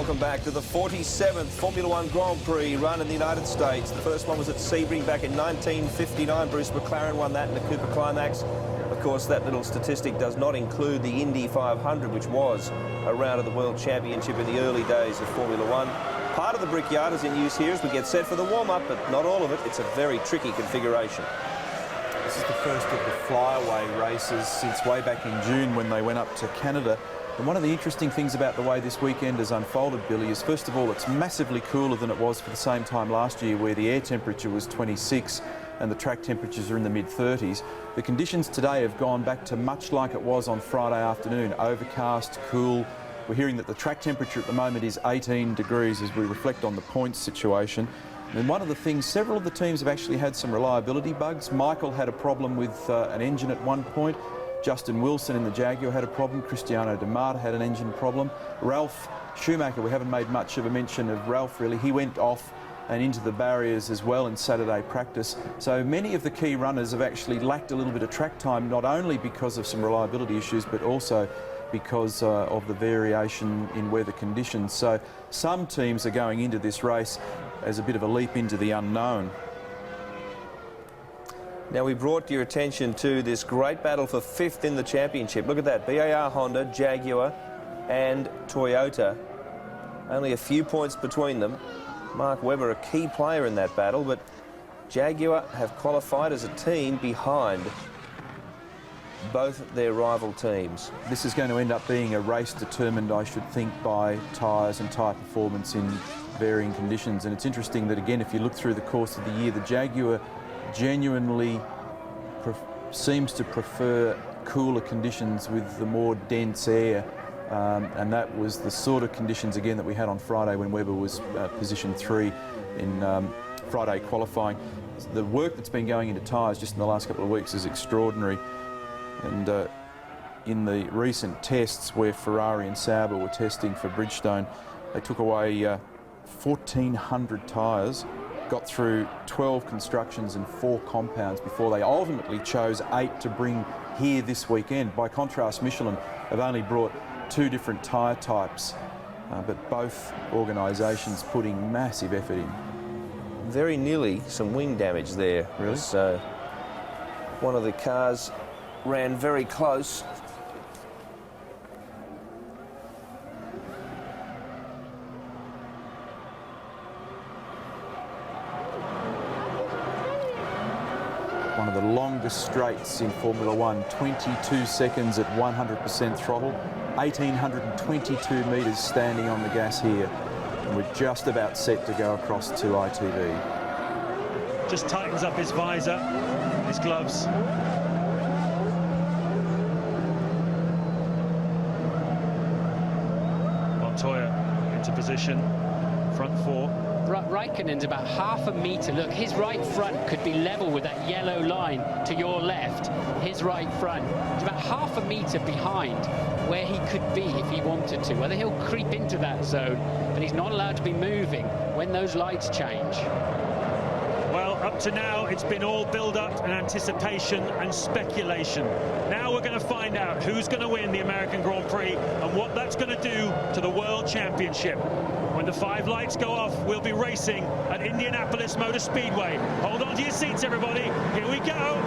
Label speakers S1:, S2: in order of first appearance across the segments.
S1: Welcome back to the 47th Formula One Grand Prix run in the United States. The first one was at Sebring back in 1959. Bruce McLaren won that in the Cooper Climax. Of course, that little statistic does not include the Indy 500, which was a round of the World Championship in the early days of Formula One. Part of the Brickyard is in use here as we get set for the warm-up, but not all of it. It's a very tricky configuration.
S2: This is the first of the flyaway races since way back in June when they went up to Canada. And one of the interesting things about the way this weekend has unfolded, Billy, is first of all, it's massively cooler than it was for the same time last year, where the air temperature was 26 and the track temperatures are in the mid-30s. The conditions today have gone back to much like it was on Friday afternoon, overcast, cool. We're hearing that the track temperature at the moment is 18 degrees as we reflect on the points situation. And one of the things, several of the teams have actually had some reliability bugs. Michael had a problem with an engine at one point. Justin Wilson in the Jaguar had a problem. Cristiano De Mata had an engine problem. Ralph Schumacher, we haven't made much of a mention of Ralph really. He went off and into the barriers as well in Saturday practice. So many of the key runners have actually lacked a little bit of track time, not only because of some reliability issues, but also because of the variation in weather conditions. So some teams are going into this race as a bit of a leap into the unknown.
S1: Now, we brought your attention to this great battle for fifth in the championship. Look at that, BAR Honda, Jaguar and Toyota. Only a few points between them. Mark Webber, a key player in that battle, but Jaguar have qualified as a team behind both their rival teams.
S2: This is going to end up being a race determined, I should think, by tyres and tyre performance in varying conditions. And it's interesting that, again, if you look through the course of the year, the Jaguar genuinely seems to prefer cooler conditions with the more dense air, and that was the sort of conditions again that we had on Friday when Webber was position 3 in Friday qualifying. The work that's been going into tyres just in the last couple of weeks is extraordinary, and in the recent tests where Ferrari and Sauber were testing for Bridgestone, they took away 1,400 tyres, got through 12 constructions and 4 compounds before they ultimately chose 8 to bring here this weekend. By contrast, Michelin have only brought 2 different tyre types, but both organisations putting massive effort in.
S1: Very nearly some wing damage there.
S2: Really?
S1: So one of the cars ran very close.
S2: One of the longest straights in Formula One, 22 seconds at 100% throttle, 1,822 metres standing on the gas here. And we're just about set to go across to ITV.
S3: Just tightens up his visor, his gloves. Montoya into position, front 4.
S4: Raikkonen's about half a metre. Look, his right front could be level with that yellow line to your left. His right front is about half a metre behind where he could be if he wanted to. Whether he'll creep into that zone, but he's not allowed to be moving when those lights change.
S3: Well, up to now, it's been all build-up and anticipation and speculation. Now we're going to find out who's going to win the American Grand Prix and what that's going to do to the World Championship. When the 5 lights go off, we'll be racing at Indianapolis Motor Speedway. Hold on to your seats, everybody. Here we go.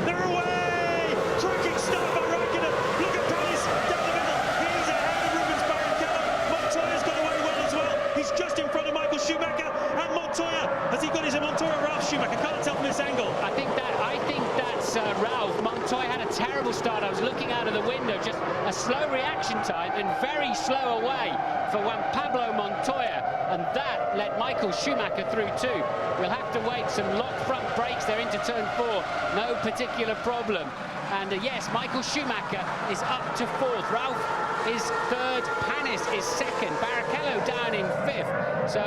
S3: They're away! Cracking start by Raikkonen. Look at Panis down the middle. He's ahead of Rubens Barrichello. Montoya's got away well as well. He's just in front of Michael Schumacher. And Montoya, has he got his Montoya? Ralph Schumacher, can't tell from this angle.
S4: I think that's Ralph. Montoya had a terrible start. I was looking out of the window, just a slow reaction time and very slow away for Juan Pablo Montoya, and that let Michael Schumacher through too. We'll have to wait. Some lock front brakes there into turn 4, no particular problem. And yes, Michael Schumacher is up to 4th. Ralph is 3rd, Panis is 2nd, Barrichello down in 5th. So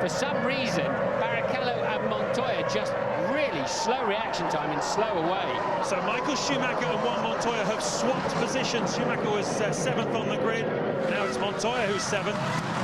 S4: for some reason, Barrichello and Montoya just really slow reaction time and slow away.
S3: So Michael Schumacher and Juan Montoya have swapped positions. Schumacher was 7th on the grid. Now it's Montoya who's 7th.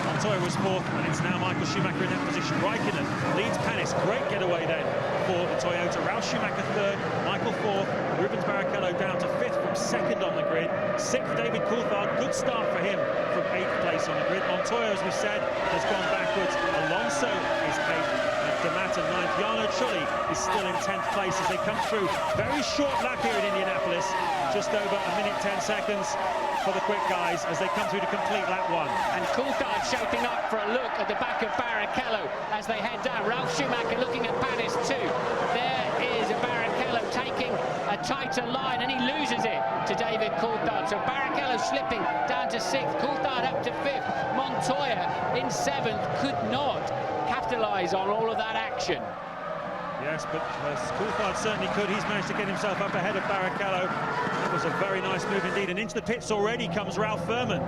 S3: Montoya was 4th, and it's now Michael Schumacher in that position. Raikkonen leads Panis. Great getaway then for the Toyota. Ralph Schumacher 3rd, Michael 4th, Rubens Barrichello down to 5th from 2nd on the grid. grid. 6th, David Coulthard, good start for him from 8th place on the grid. Montoya, as we said, has gone backwards. Alonso is 8th, and Damata 9th. Jarno Trulli is still in 10th place as they come through. Very short lap here in Indianapolis, just over 1 minute 10 seconds for the quick guys as they come through to complete lap 1.
S4: And Coulthard shaping up for a look at the back of Barrichello as they head down. Ralf Schumacher looking at Panis too. There is Barrichello taking a tighter line, and he loses it to David Coulthard. So Barrichello slipping down to 6th, Coulthard up to 5th. Montoya in 7th could not capitalise on all of that action.
S3: Yes, but Coulthard certainly could. He's managed to get himself up ahead of Barrichello. That was a very nice move indeed. And into the pits already comes Ralf Furman.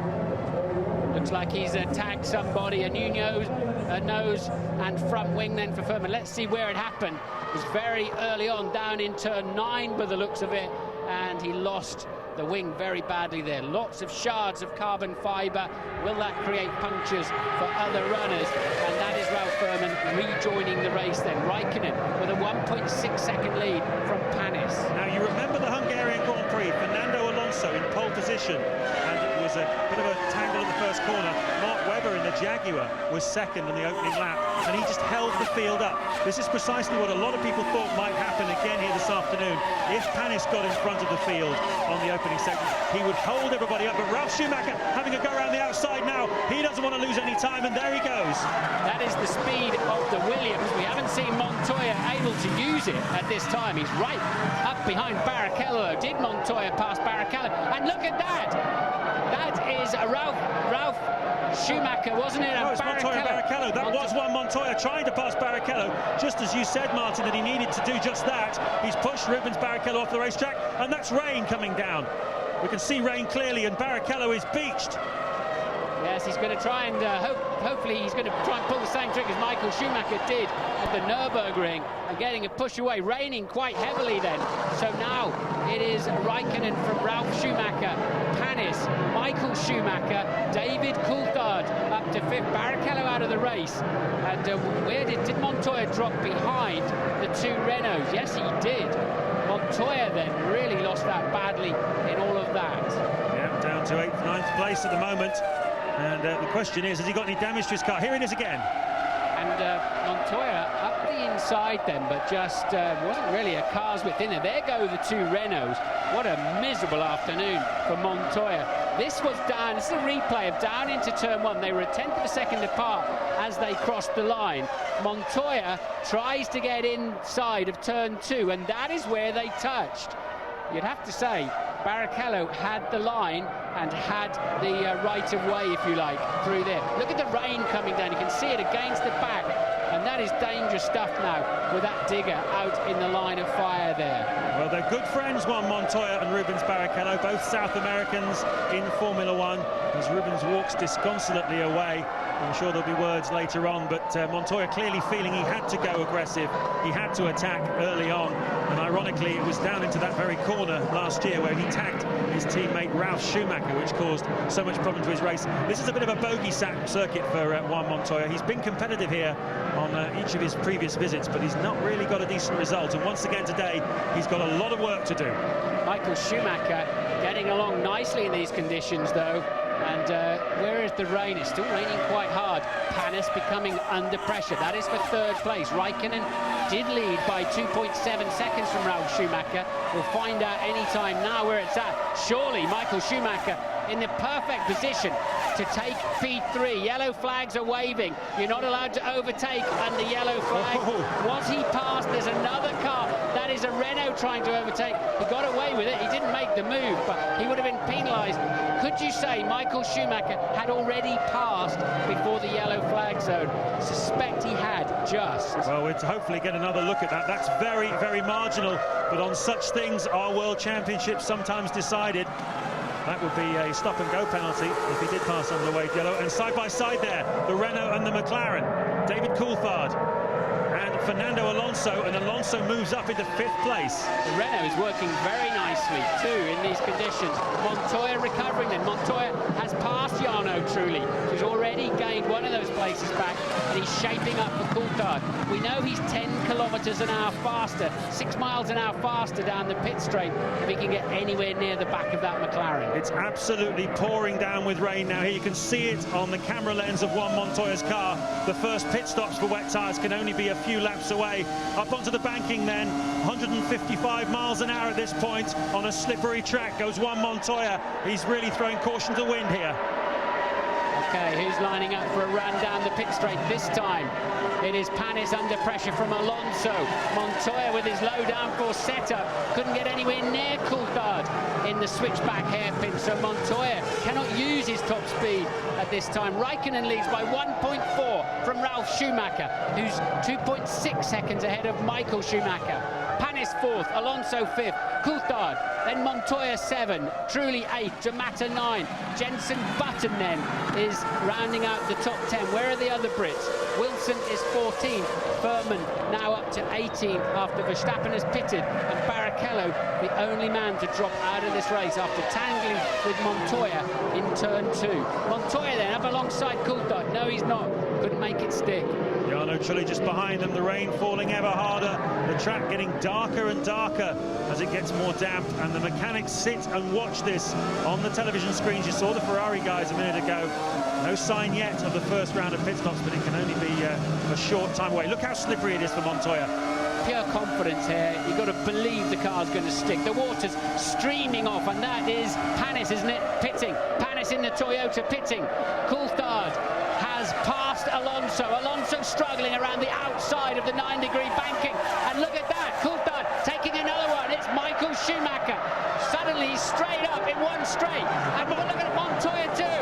S4: Looks like he's tagged somebody, a new nose and front wing then for Furman. Let's see where it happened. It was very early on, down in turn 9 by the looks of it, and he lost the wing very badly there. Lots of shards of carbon fibre. Will that create punctures for other runners? And that is Ralf Furman rejoining the race then. Raikkonen with a 1.6 second lead from Panis.
S3: Now you remember the Hungarian Grand Prix, Fernando Alonso in pole position, and it was a bit of a tangle in the first corner. Mark Webber in the Jaguar was 2nd in the opening lap, and he just held the field up. This is precisely what a lot of people thought might happen again here this afternoon. If Panis got in front of the field on the opening segment, he would hold everybody up. But Ralf Schumacher having a go around the outside now. He doesn't want to lose any time, and there he goes. That
S4: is the speed of the Williams. We haven't seen Montoya able to use it at this time. He's right up behind Barrichello. Did Montoya pass Barrichello? And look at that! That is a Ralf Schumacher, wasn't it?
S3: No, it's Montoya Barrichello. That was one Montoya trying to pass Barrichello, just as you said, Martin, that he needed to do just that. He's pushed Rubens Barrichello off the racetrack, and that's rain coming down. We can see rain clearly, and Barrichello is beached.
S4: Yes, he's going to try and hopefully he's going to try and pull the same trick as Michael Schumacher did at the Nürburgring and getting a push away, raining quite heavily then. So now it is Raikkonen from Ralf Schumacher, Panis, Michael Schumacher, David Coulthard up to 5th, Barrichello out of the race. And where did Montoya drop behind the 2 Renaults? Yes, he did. Montoya then really lost that badly in all of that.
S3: Yeah, down to 8th, 9th place at the moment. And the question is, has he got any damage to his car? Here it is again.
S4: And Montoya up the inside then, but just wasn't really a car's width in there. There go the 2 Renaults. What a miserable afternoon for Montoya. This was down, this is a replay of down into turn 1. They were a 1/10 of a second apart as they crossed the line. Montoya tries to get inside of turn 2, and that is where they touched. You'd have to say Barrichello had the line and had the right of way, if you like, through there. Look at the rain coming down. You can see it against the back, and that is dangerous stuff now with that digger out in the line of fire there.
S3: Well, they're good friends, Juan Montoya and Rubens Barrichello, both South Americans in Formula One, as Rubens walks disconsolately away. I'm sure there'll be words later on, but Montoya clearly feeling he had to go aggressive, he had to attack early on, and ironically it was down into that very corner last year where he tagged his teammate Ralf Schumacher, which caused so much problem to his race. This is a bit of a bogey circuit for Juan Montoya. He's been competitive here on each of his previous visits, but he's not really got a decent result, and once again today he's got a lot of work to do.
S4: Michael Schumacher getting along nicely in these conditions though. And where is the rain? It's still raining quite hard. Panis becoming under pressure. That is for 3rd place. Raikkonen did lead by 2.7 seconds from Ralf Schumacher. We'll find out any time now where it's at. Surely Michael Schumacher in the perfect position to take P3. Yellow flags are waving. You're not allowed to overtake under yellow flag. Was he passed? There's another car. That is a Renault trying to overtake. He got away with it. He didn't make the move, but he would have been penalised. Could you say Michael Schumacher had already passed before the yellow flag zone? Suspect he had just.
S3: Well, we'll hopefully get another look at that. That's very, very marginal, but on such things are World Championships sometimes decided. That would be a stop-and-go penalty if he did pass under the wave yellow. And side by side there, the Renault and the McLaren. David Coulthard and Fernando Alonso, and Alonso moves up into 5th place.
S4: The Renault is working very nicely too in these conditions. Montoya recovering then. Montoya has passed Jarno Trulli, who's already gained one of those places back, and he's shaping up for Coulthard. We know he's 10 kilometers an hour faster, 6 miles an hour faster down the pit straight if he can get anywhere near the back of that McLaren.
S3: It's absolutely pouring down with rain now. Here you can see it on the camera lens of Juan Montoya's car. The first pit stops for wet tyres can only be a few laps away. Up onto the banking then, 155 miles an hour at this point on a slippery track goes Juan Montoya. He's really throwing caution to the wind here.
S4: Okay, who's lining up for a run down the pit straight this time? It is Panis under pressure from Alonso. Montoya with his low downforce setup couldn't get anywhere near Coulthard in the switchback hairpin, so Montoya cannot use his top speed at this time. Raikkonen leads by 1.4 from Ralf Schumacher, who's 2.6 seconds ahead of Michael Schumacher. Panis 4th, Alonso 5th, Coulthard, then Montoya 7, Trulli 8, Jamata 9, Jenson Button then is rounding out the top 10. Where are the other Brits? Wilson is 14th, Furman now up to 18th after Verstappen has pitted, and Barrichello the only man to drop out of this race after tangling with Montoya in turn 2. Montoya then up alongside Coulthard. No, he's not. Couldn't make it stick.
S3: Jarno Trulli just behind them, the rain falling ever harder, the track getting darker and darker as it gets more damp, and the mechanics sit and watch this on the television screens. You saw the Ferrari guys a minute ago. No sign yet of the first round of pit stops, but it can only be a short time away. Look how slippery it is for Montoya.
S4: Pure confidence here. You've got to believe the car's going to stick. The water's streaming off, and that is Panis, isn't it? Pitting. Panis in the Toyota pitting. Coulthard has passed Alonso. Alonso struggling around the outside of the 9-degree banking. And look at that. Coulthard taking another one. It's Michael Schumacher. Suddenly he's straight up in one straight. And look at Montoya too.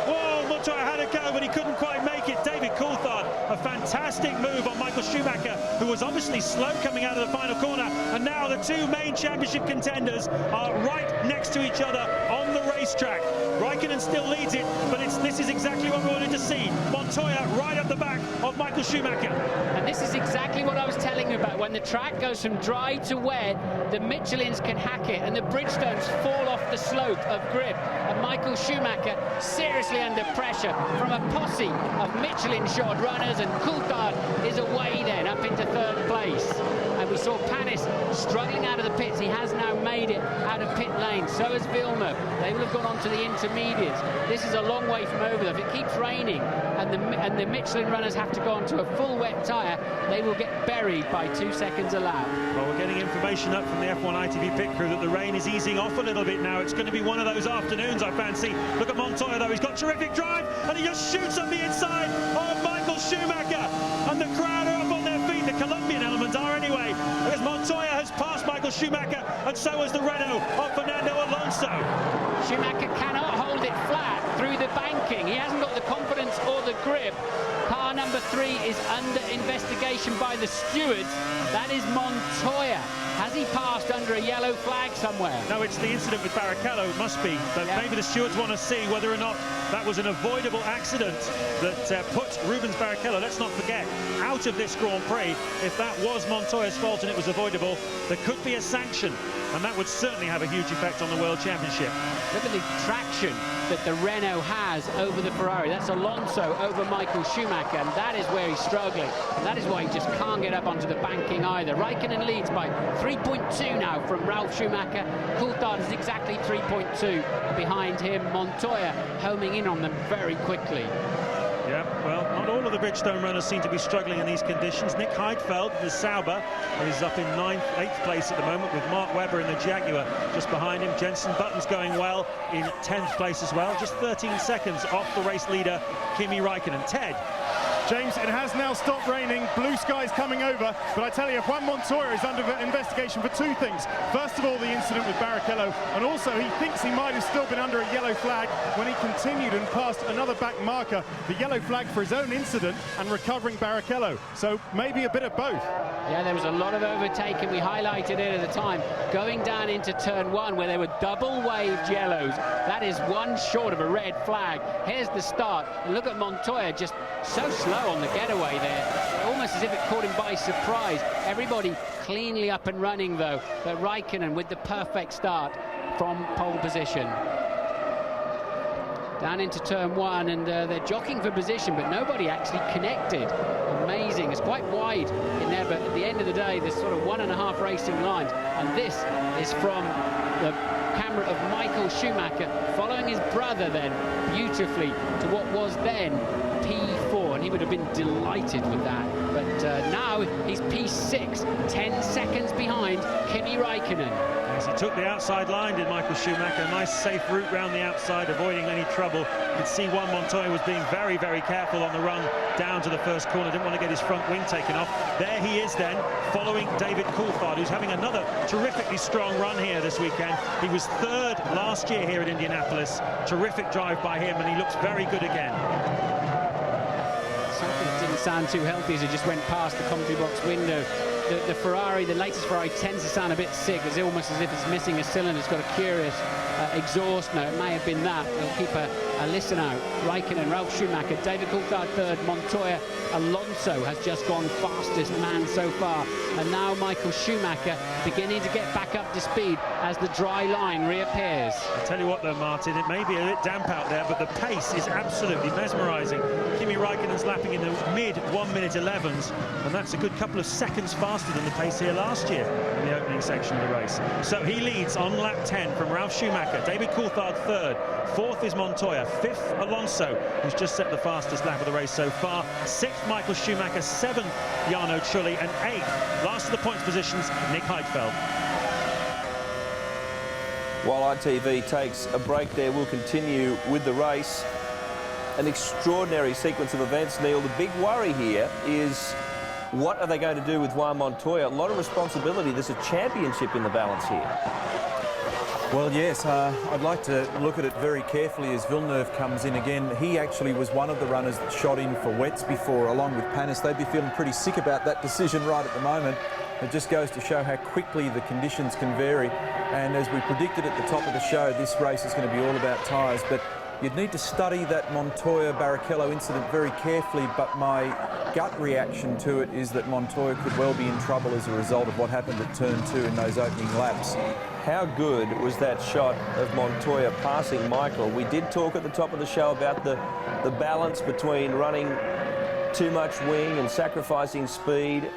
S3: Whoa, Montoya had a go, but he couldn't quite make it. David Coulthard, a fantastic move on Michael Schumacher, who was obviously slow coming out of the final corner. And now the two main championship contenders are right next to each other on the racetrack. Raikkonen still leads it, but this is exactly what we wanted to see. Montoya right up the back of Michael Schumacher.
S4: And this is exactly what I was telling you about. When the track goes from dry to wet, the Michelins can hack it, and the Bridgestones fall off the slope of grip. And Michael Schumacher seriously under pressure from a posse of Michelin-shod runners, and Coulthard is away then, up into 3rd place. And we saw Panis struggling out of the pits. He has now made it out of pit lane. So has Villeneuve. They will have gone on to the intermediates. This is a long way from over. If it keeps raining and the Michelin runners have to go onto a full wet tyre, they will get buried by 2 seconds a lap.
S3: Well, we're getting information up from the F1 ITV pit crew that the rain is easing off a little bit now. It's going to be one of those afternoons, I fancy. Look at Montoya, though. He's got terrific drive, and he just shoots up the inside of Michael Schumacher. And the crowd are up on their feet. The Colombian element are anyway, because Montoya has passed Michael Schumacher, and so has the Renault of Fernando Alonso.
S4: Schumacher cannot hold it flat through the banking. He hasn't got the confidence or the grip. Car number 3 is under investigation by the stewards. That is Montoya. Has he passed under a yellow flag somewhere?
S3: No, it's the incident with Barrichello, it must be. But maybe the stewards want to see whether or not that was an avoidable accident that put Rubens Barrichello, let's not forget, out of this Grand Prix. If that was Montoya's fault and it was avoidable, there could be a sanction, and that would certainly have a huge effect on the World Championship.
S4: Look at the traction that the Renault has over the Ferrari. That's Alonso over Michael Schumacher, and that is where he's struggling. And that is why he just can't get up onto the banking either. Raikkonen leads by 3.2 now from Ralf Schumacher. Coulthard is exactly 3.2 behind him. Montoya homing in on them very quickly.
S3: Yeah, well, not all of the Bridgestone runners seem to be struggling in these conditions. Nick Heidfeld, the Sauber, is up in 8th place at the moment, with Mark Webber in the Jaguar just behind him. Jenson Button's going well in 10th place as well, just 13 seconds off the race leader, Kimi Raikkonen. Ted.
S5: James, it has now stopped raining, blue skies coming over, but I tell you, Juan Montoya is under investigation for 2 things. First of all, the incident with Barrichello, and also he thinks he might have still been under a yellow flag when he continued and passed another back marker, the yellow flag for his own incident and recovering Barrichello. So maybe a bit of both.
S4: Yeah, there was a lot of overtaking. We highlighted it at the time. Going down into turn 1 where they were double-waved yellows. That is one short of a red flag. Here's the start. And look at Montoya, just so slow slow on the getaway there, almost as if it caught him by surprise. Everybody cleanly up and running though, but Raikkonen with the perfect start from pole position. Down into turn one, and they're jockeying for position, but nobody actually connected. Amazing. It's quite wide in there, but at the end of the day, there's sort of 1.5 racing lines, and this is from the camera of Michael Schumacher, following his brother then beautifully to what was then P4, and he would have been delighted with that. But now he's P6, 10 seconds behind Kimi Raikkonen.
S3: Yes, he took the outside line, did Michael Schumacher. A nice safe route round the outside, avoiding any trouble. You could see Juan Montoya was being very, very careful on the run down to the first corner. Didn't want to get his front wing taken off. There he is then, following David Coulthard, who's having another terrifically strong run here this weekend. He was third last year here at Indianapolis. Terrific drive by him, and he looks very good again.
S4: Something that didn't sound too healthy as he just went past the commentary box window. The Ferrari, the latest Ferrari, tends to sound a bit sick. It's almost as if it's missing a cylinder. It's got a curious exhaust note. It may have been that. We'll keep a listen out. Raikkonen, Ralf Schumacher, David Coulthard third, Montoya, Alonso has just gone fastest man so far. And now Michael Schumacher beginning to get back up to speed as the dry line reappears.
S3: I tell you what though, Martin, it may be a bit damp out there, but the pace is absolutely mesmerising. Kimi Raikkonen's lapping in the mid 1:11s, and that's a good couple of seconds faster than the pace here last year in the opening section of the race. So he leads on lap 10 from Ralf Schumacher, David Coulthard third, fourth is Montoya, fifth Alonso, who's just set the fastest lap of the race so far, sixth Michael Schumacher, seventh Jarno Trulli, and eighth, last of the points positions, Nick Heidfeld.
S1: While ITV takes a break there, we'll continue with the race. An extraordinary sequence of events, Neil. The big worry here is, what are they going to do with Juan Montoya? A lot of responsibility. There's a championship in the balance here.
S2: Well, yes, I'd like to look at it very carefully as Villeneuve comes in again. He actually was one of the runners that shot in for wets before, along with Panis. They'd be feeling pretty sick about that decision right at the moment. It just goes to show how quickly the conditions can vary. And as we predicted at the top of the show, this race is going to be all about tyres. But you'd need to study that Montoya-Barrichello incident very carefully, but my gut reaction to it is that Montoya could well be in trouble as a result of what happened at turn 2 in those opening laps.
S1: How good was that shot of Montoya passing Michael? We did talk at the top of the show about the balance between running too much wing and sacrificing speed,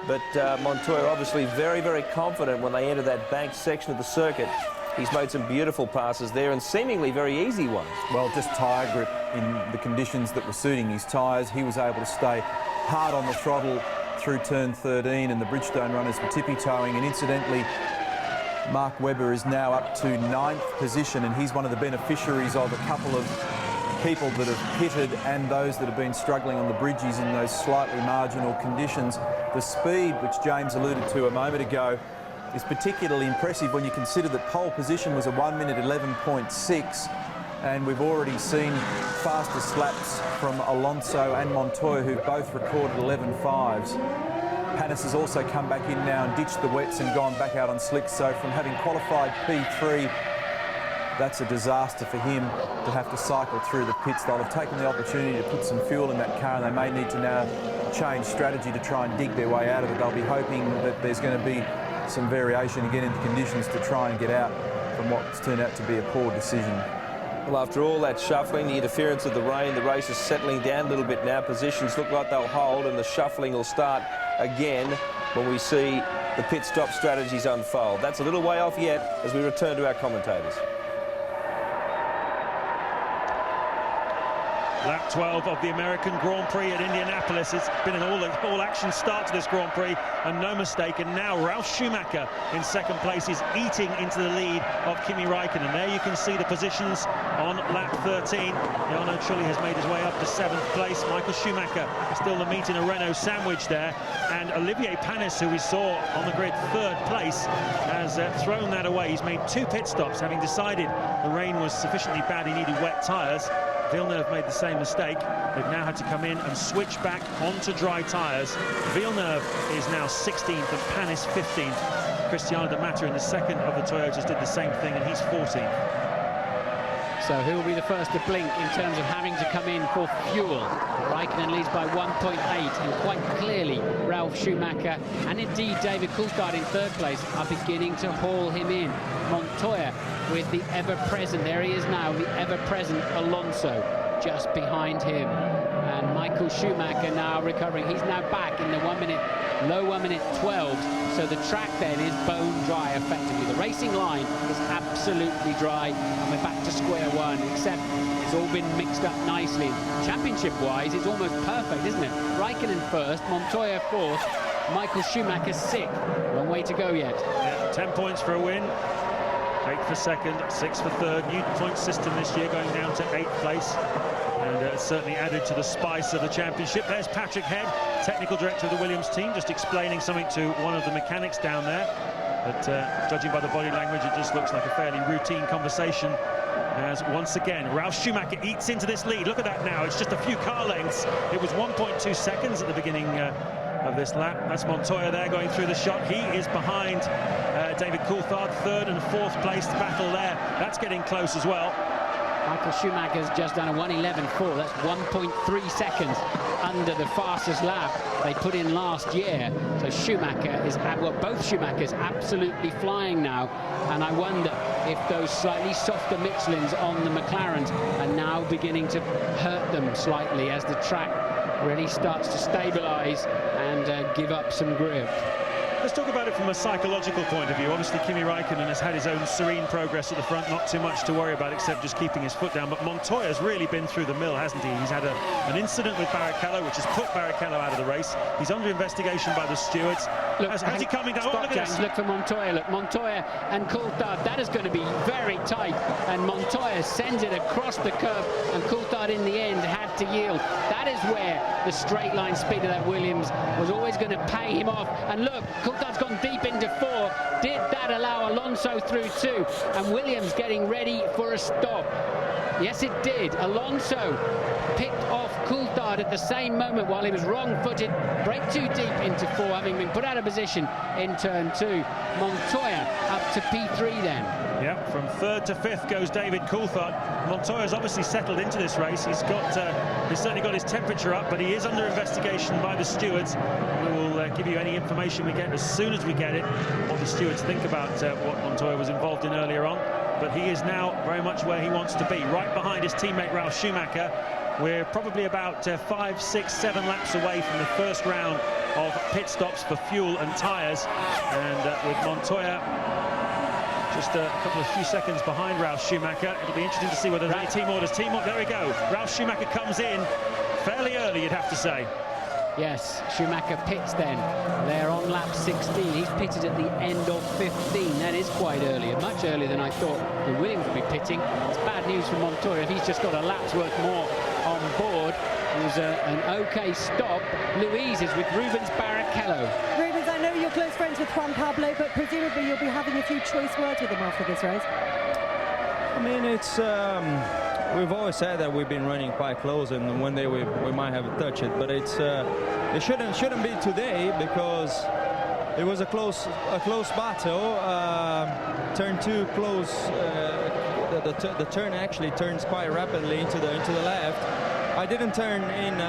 S1: but Montoya obviously very, very confident when they enter that banked section of the circuit. He's made some beautiful passes there and seemingly very easy ones.
S2: Well, just tyre grip in the conditions that were suiting his tyres. He was able to stay hard on the throttle through turn 13, and the Bridgestone runners were tippy-toeing. And incidentally, Mark Webber is now up to 9th position, and he's one of the beneficiaries of a couple of people that have pitted and those that have been struggling on the bridges in those slightly marginal conditions. The speed, which James alluded to a moment ago, is particularly impressive when you consider that pole position was a 1:11.6, and we've already seen fastest laps from Alonso and Montoya, who both recorded 11.5s. Panis has also come back in now and ditched the wets and gone back out on slicks, so from having qualified P3, that's a disaster for him to have to cycle through the pits. They'll have taken the opportunity to put some fuel in that car, and they may need to now change strategy to try and dig their way out of it. They'll be hoping that there's going to be some variation again in the conditions to try and get out from what's turned out to be a poor decision.
S1: Well, after all that shuffling, the interference of the rain, the race is settling down a little bit now. Positions look like they'll hold, and the shuffling will start again when we see the pit stop strategies unfold. That's a little way off yet as we return to our commentators.
S3: Lap 12 of the American Grand Prix at Indianapolis. It's been an all-action start to this Grand Prix, and no mistake. And now Ralf Schumacher in second place is eating into the lead of Kimi Raikkonen. There you can see the positions on lap 13. Jarno Trulli has made his way up to 7th place. Michael Schumacher still the meat in a Renault sandwich there. And Olivier Panis, who we saw on the grid 3rd place, has thrown that away. He's made 2 pit stops, having decided the rain was sufficiently bad, he needed wet tyres. Villeneuve made the same mistake. They've now had to come in and switch back onto dry tyres. Villeneuve is now 16th and Panis 15th. Cristiano Di Matta in the second of the Toyotas did the same thing, and he's 14th.
S4: So who will be the first to blink in terms of having to come in for fuel? Raikkonen leads by 1.8, and quite clearly Ralf Schumacher and indeed David Coulthard in third place are beginning to haul him in. Montoya with the ever-present, there he is now, the ever-present Alonso just behind him. And Michael Schumacher now recovering. He's now back in the low 1 minute 12. So the track then is bone dry effectively. The racing line is absolutely dry, and we're back to square one, except it's all been mixed up nicely. Championship-wise, it's almost perfect, isn't it? Raikkonen first, Montoya fourth, Michael Schumacher sixth. Long way to go yet.
S3: Yeah, 10 points for a win, 8 for second, 6 for third. New point system this year, going down to 8th place. And certainly added to the spice of the championship. There's Patrick Head, technical director of the Williams team, just explaining something to one of the mechanics down there. But judging by the body language, it just looks like a fairly routine conversation. As once again, Ralf Schumacher eats into this lead. Look at that now, it's just a few car lengths. It was 1.2 seconds at the beginning of this lap. That's Montoya there going through the shot. He is behind David Coulthard, third and fourth place battle there. That's getting close as well.
S4: Michael Schumacher's just done a 1:11.4. That's 1.3 seconds under the fastest lap they put in last year. So Schumacher is, well, both Schumachers absolutely flying now. And I wonder if those slightly softer Michelins on the McLarens are now beginning to hurt them slightly as the track really starts to stabilize and give up some grip.
S3: Let's talk about it from a psychological point of view. Obviously, Kimi Raikkonen has had his own serene progress at the front, not too much to worry about except just keeping his foot down. But Montoya's really been through the mill, hasn't he? He's had an incident with Barrichello, which has put Barrichello out of the race. He's under investigation by the stewards.
S4: Look,
S3: how's he coming down?
S4: Stop,
S3: oh, look at this.
S4: Look for Montoya. Look, Montoya and Coulthard. That is going to be very tight. And Montoya sends it across the curb, and Coulthard in the end had to yield. That is where the straight line speed of that Williams was always going to pay him off. And look, Coulthard's gone deep into four. Did that allow Alonso through two? And Williams getting ready for a stop. Yes, it did. Alonso picked off Coulthard at the same moment while he was wrong-footed, brake too deep into four, having been put out of position in turn two. Montoya up to P3 then.
S3: Yeah, from third to fifth goes David Coulthard. Montoya's obviously settled into this race. He's certainly got his temperature up, but he is under investigation by the stewards. We will give you any information we get as soon as we get it, what the stewards think about what Montoya was involved in earlier on. But he is now very much where he wants to be, right behind his teammate Ralf Schumacher. We're probably about 5, 6, 7 laps away from the first round of pit stops for fuel and tyres. And with Montoya just a few seconds behind Ralf Schumacher, it'll be interesting to see whether there's any team orders. There we go. Ralf Schumacher comes in fairly early, you'd have to say.
S4: Yes, Schumacher pits then. They're on lap 16. He's pitted at the end of 15. That is quite early, much earlier than I thought the Williams would be pitting. It's bad news for Montoya if he's just got a lap's worth more on board. It was an okay stop. Louise is with Rubens Barrichello.
S6: Rubens, I know you're close friends with Juan Pablo, but presumably you'll be having a few choice words with him after this race.
S7: I mean, it's we've always said that we've been running quite close, and one day we might have touched it, but it's it shouldn't be today because it was a close battle. Turn two close. The turn actually turns quite rapidly into the left. I didn't turn in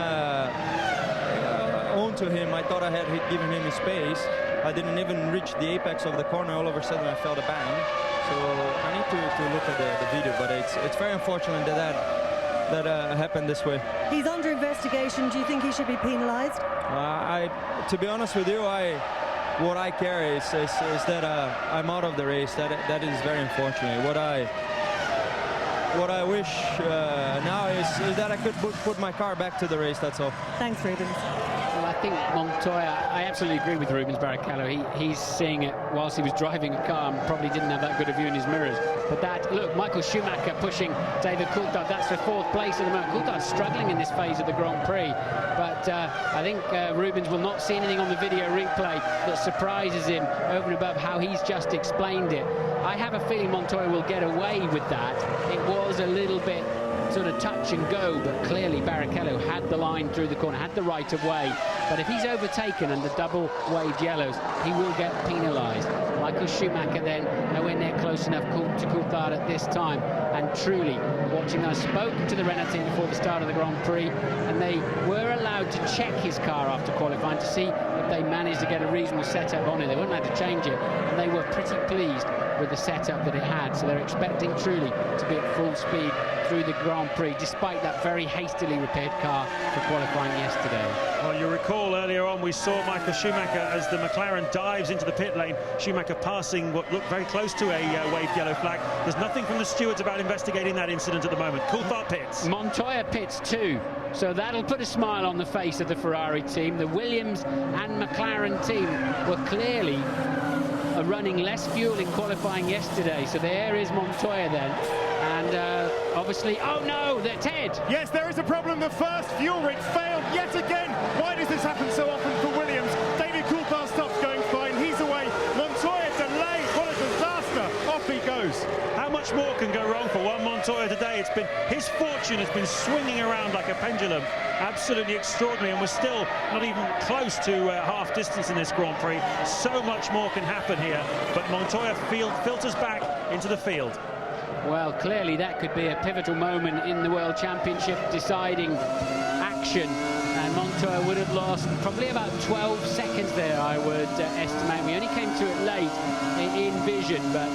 S7: onto him. I thought I had given him his space. I didn't even reach the apex of the corner. All of a sudden I felt a bang. So I need to look at the video, but it's very unfortunate that happened this way.
S6: He's under investigation. Do you think he should be penalized?
S7: To be honest with you, what I care is that I'm out of the race. That is very unfortunate. What I wish now is that I could put my car back to the race. That's all.
S6: Thanks, Rubens.
S4: Well, I think Montoya, I absolutely agree with Rubens Barrichello. He's seeing it whilst he was driving a car and probably didn't have that good a view in his mirrors. But look, Michael Schumacher pushing David Coulthard. That's for fourth place at the moment. Coulthard's struggling in this phase of the Grand Prix. But I think Rubens will not see anything on the video replay that surprises him over and above how he's just explained it. I have a feeling Montoya will get away with that. It was a little bit sort of touch and go, but clearly Barrichello had the line through the corner, had the right of way. But if he's overtaken and the double waved yellows, he will get penalised. Michael Schumacher then nowhere near close enough to Coulthard at this time. And truly, watching, I spoke to the Renault team before the start of the Grand Prix, and they were allowed to check his car after qualifying to see if they managed to get a reasonable setup on it. They weren't allowed to change it, and they were pretty pleased with the setup that it had. So they're expecting truly to be at full speed through the Grand Prix, despite that very hastily repaired car for qualifying yesterday.
S3: Well, you recall earlier on we saw Michael Schumacher as the McLaren dives into the pit lane. Schumacher passing what looked very close to a waved yellow flag. There's nothing from the stewards about investigating that incident at the moment. Coulthard pits.
S4: Montoya pits too. So that'll put a smile on the face of the Ferrari team. The Williams and McLaren team were clearly running less fuel in qualifying yesterday. So there is Montoya then. And obviously, oh no, that's Ted.
S5: Yes, there is a problem. The first fuel rig failed yet again. Why does this happen so often for Williams? David Coulthard stops going fine. He's away. Montoya delayed. What a disaster. Off he goes.
S3: How much more can go wrong for Juan Montoya today? It's been his fortune has been swinging around like a pendulum. Absolutely extraordinary, and we're still not even close to half distance in this Grand Prix. So much more can happen here, but Montoya filters back into the field.
S4: Well, clearly that could be a pivotal moment in the World Championship, deciding action. And Montoya would have lost probably about 12 seconds there, I would estimate. We only came to it late in vision, but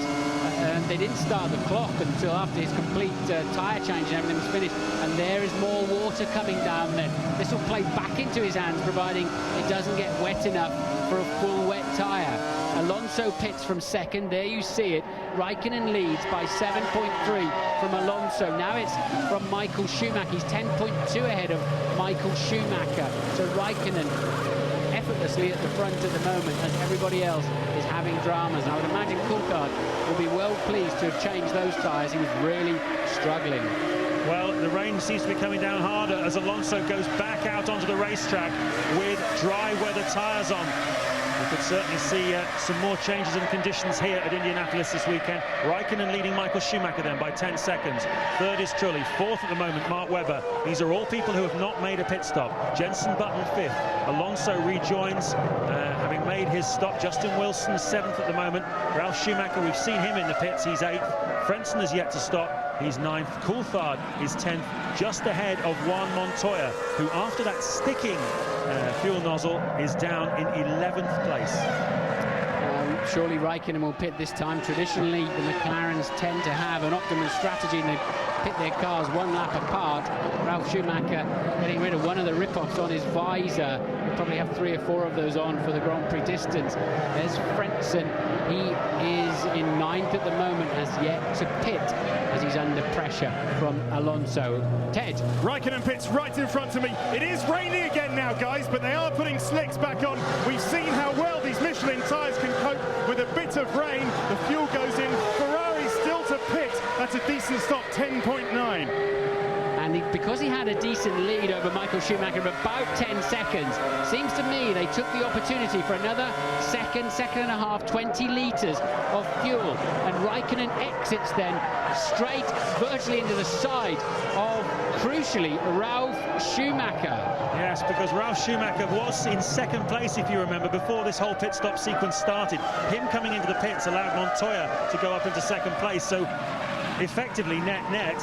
S4: they didn't start the clock until after his complete tyre change and everything was finished. And there is more water coming down then. This will play back into his hands, providing it doesn't get wet enough for a full wet tyre. Alonso pits from second. There you see it. Raikkonen leads by 7.3 from Alonso. Now it's from Michael Schumacher. He's 10.2 ahead of Michael Schumacher. So Raikkonen effortlessly at the front at the moment, as everybody else is having dramas. And I would imagine Coulthard will be well pleased to have changed those tyres. He was really struggling.
S3: Well, the rain seems to be coming down harder as Alonso goes back out onto the racetrack with dry weather tyres on. We could certainly see some more changes in conditions here at Indianapolis this weekend. Raikkonen leading Michael Schumacher then by 10 seconds. Third is Trulli. Fourth at the moment, Mark Webber. These are all people who have not made a pit stop. Jenson Button fifth. Alonso rejoins, having made his stop. Justin Wilson seventh at the moment. Ralf Schumacher, we've seen him in the pits. He's eighth. Frentzen has yet to stop. He's ninth. Coulthard is 10th, just ahead of Juan Montoya, who after that sticking fuel nozzle is down in 11th place.
S4: Surely Raikkonen will pit this time. Traditionally, the McLarens tend to have an optimum strategy and they pit their cars one lap apart. Ralf Schumacher getting rid of one of the rip-offs on his visor. He'll probably have 3 or 4 of those on for the Grand Prix distance. There's Frentzen. He is in 9th at the moment, has yet to pit as he's under pressure from Alonso. Ted.
S5: Raikkonen pits right in front of me. It is raining again now, guys, but they are putting slicks back on. We've seen how well these Michelin tyres can cope with a bit of rain. The fuel goes in. Ferrari still to pit. That's a decent stop, 10.9.
S4: And because he had a decent lead over Michael Schumacher of about 10 seconds, seems to me they took the opportunity for another second and a half, 20 litres of fuel. And Raikkonen exits then straight virtually into the side of, crucially, Ralf Schumacher.
S3: Yes, because Ralf Schumacher was in second place, if you remember, before this whole pit stop sequence started. Him coming into the pits allowed Montoya to go up into second place. So effectively, net,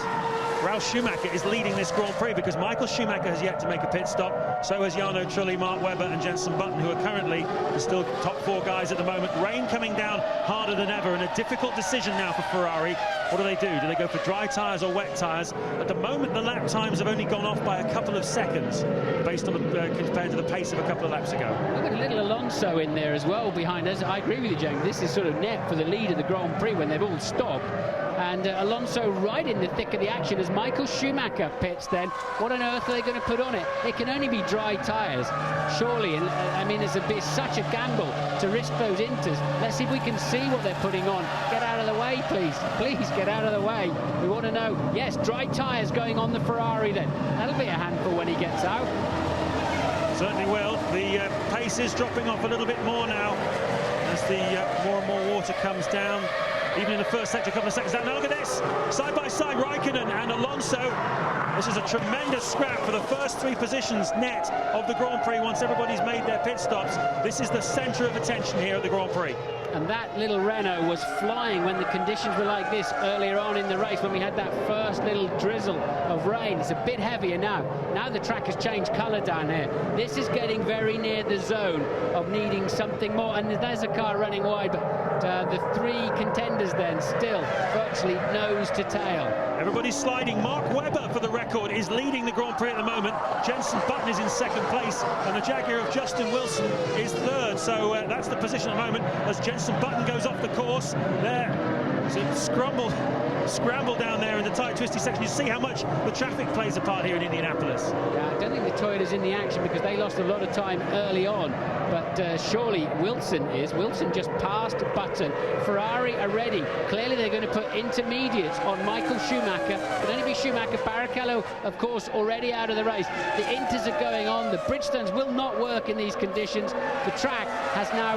S3: Ralf Schumacher is leading this Grand Prix because Michael Schumacher has yet to make a pit stop. So has Jarno Trulli, Mark Webber and Jenson Button, who are currently the still top 4 guys at the moment. Rain coming down harder than ever, and a difficult decision now for Ferrari. What do they do? Do they go for dry tyres or wet tyres? At the moment, the lap times have only gone off by a couple of seconds based on compared to the pace of a couple of laps ago.
S4: We've got a little Alonso in there as well behind us. I agree with you, James. This is sort of net for the lead of the Grand Prix when they've all stopped. And Alonso right in the thick of the action as Michael Schumacher pits then. What on earth are they going to put on it? It can only be dry tyres, surely. And I mean, it's such a gamble to risk those inters. Let's see if we can see what they're putting on. Get out of the way, please. Please get out of the way. We want to know. Yes, dry tyres going on the Ferrari then. That'll be a handful when he gets out.
S3: Certainly will. The pace is dropping off a little bit more now as the more and more water comes down. Even in the first sector, a couple of seconds down. Now look at this. Side by side, Raikkonen and Alonso. This is a tremendous scrap for the first 3 positions net of the Grand Prix once everybody's made their pit stops. This is the centre of attention here at the Grand Prix.
S4: And that little Renault was flying when the conditions were like this earlier on in the race, when we had that first little drizzle of rain. It's a bit heavier now. Now the track has changed colour down here. This is getting very near the zone of needing something more. And there's a car running wide, but the three contenders then still virtually nose to tail.
S3: Everybody's sliding. Mark Webber, for the record, is leading the Grand Prix at the moment. Jenson Button is in second place, and the Jaguar of Justin Wilson is third. So that's the position at the moment as Jenson Button goes off the course. There, it's a scramble down there in the tight, twisty section. You see how much the traffic plays a part here in Indianapolis.
S4: Yeah, I don't think the Toyota's in the action because they lost a lot of time early on, but surely Wilson is. Wilson just passed Button. Ferrari are ready. Clearly they're going to put intermediates on Michael Schumacher. But only be Schumacher. Barrichello, of course, already out of the race. The inters are going on. The Bridgestones will not work in these conditions. The track has now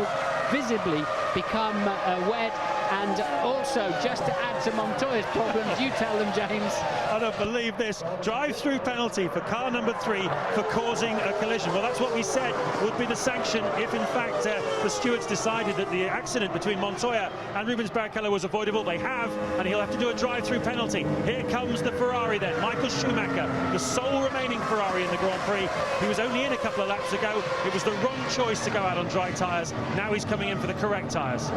S4: visibly become wet. And also, just to add to Montoya's problems, you tell them, James.
S3: I don't believe this. Drive-through penalty for car number 3 for causing a collision. Well, that's what we said would be the sanction if, in fact, the stewards decided that the accident between Montoya and Rubens Barrichello was avoidable. They have, and he'll have to do a drive-through penalty. Here comes the Ferrari then. Michael Schumacher, the sole remaining Ferrari in the Grand Prix. He was only in a couple of laps ago. It was the wrong choice to go out on dry tyres. Now he's coming in for the correct tyres.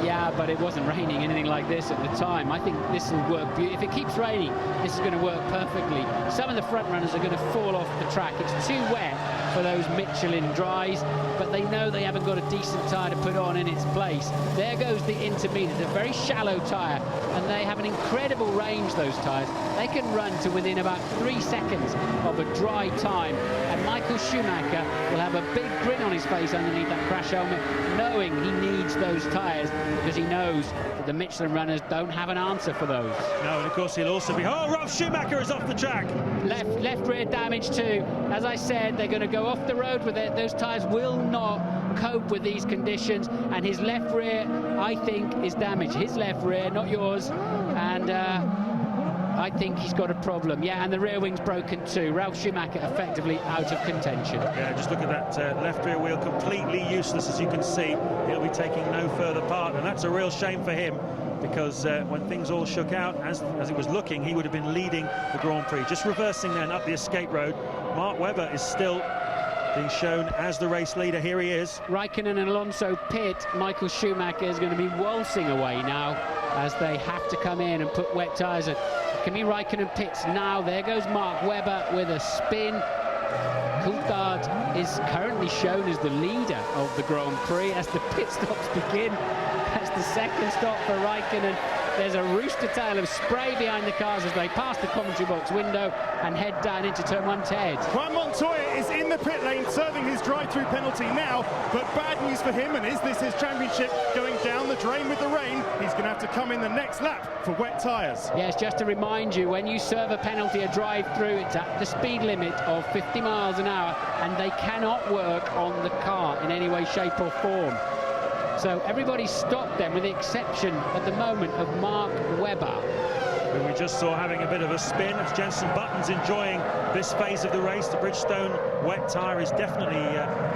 S4: Yeah, but it wasn't raining anything like this at the time. I think this will work beautifully. If it keeps raining, this is going to work perfectly. Some of the front runners are going to fall off the track. It's too wet for those Michelin dries, but they know they haven't got a decent tyre to put on in its place. There goes the intermediate, a very shallow tyre, and they have an incredible range, those tyres. They can run to within about 3 seconds of a dry time, and Michael Schumacher will have a big grin on his face underneath that crash helmet, knowing he needs those tyres because he knows that the Michelin runners don't have an answer for those.
S3: No, and of course he'll also be... Oh, Ralf Schumacher is off the track.
S4: Left rear damage too. As I said, they're going to go off the road with it. Those tyres will not cope with these conditions, and his left rear, I think, is damaged. His left rear, not yours, and I think he's got a problem. Yeah, and the rear wing's broken too. Ralf Schumacher effectively out of contention.
S3: Yeah, just look at that left rear wheel, completely useless, as you can see. He'll be taking no further part, and that's a real shame for him, because when things all shook out, as it was looking, he would have been leading the Grand Prix. Just reversing then up the escape road. Mark Webber is still being shown as the race leader. Here he is.
S4: Raikkonen and Alonso pit. Michael Schumacher is going to be waltzing away now as they have to come in and put wet tyres in. Kimi Raikkonen pits now. There goes Mark Webber with a spin. Coulthard is currently shown as the leader of the Grand Prix as the pit stops begin. That's the second stop for Raikkonen. There's a rooster tail of spray behind the cars as they pass the commentary box window and head down into turn 1 Ted.
S5: Juan Montoya is in the pit lane serving his drive-through penalty now, but bad news for him, and is this his championship going down the drain with the rain? He's going to have to come in the next lap for wet tyres.
S4: Yes, just to remind you, when you serve a penalty, a drive-through, it's at the speed limit of 50 miles an hour, and they cannot work on the car in any way, shape or form. So everybody stopped them, with the exception at the moment of Mark Webber,
S3: who we just saw having a bit of a spin as Jenson Button's enjoying this phase of the race. The Bridgestone wet tyre is definitely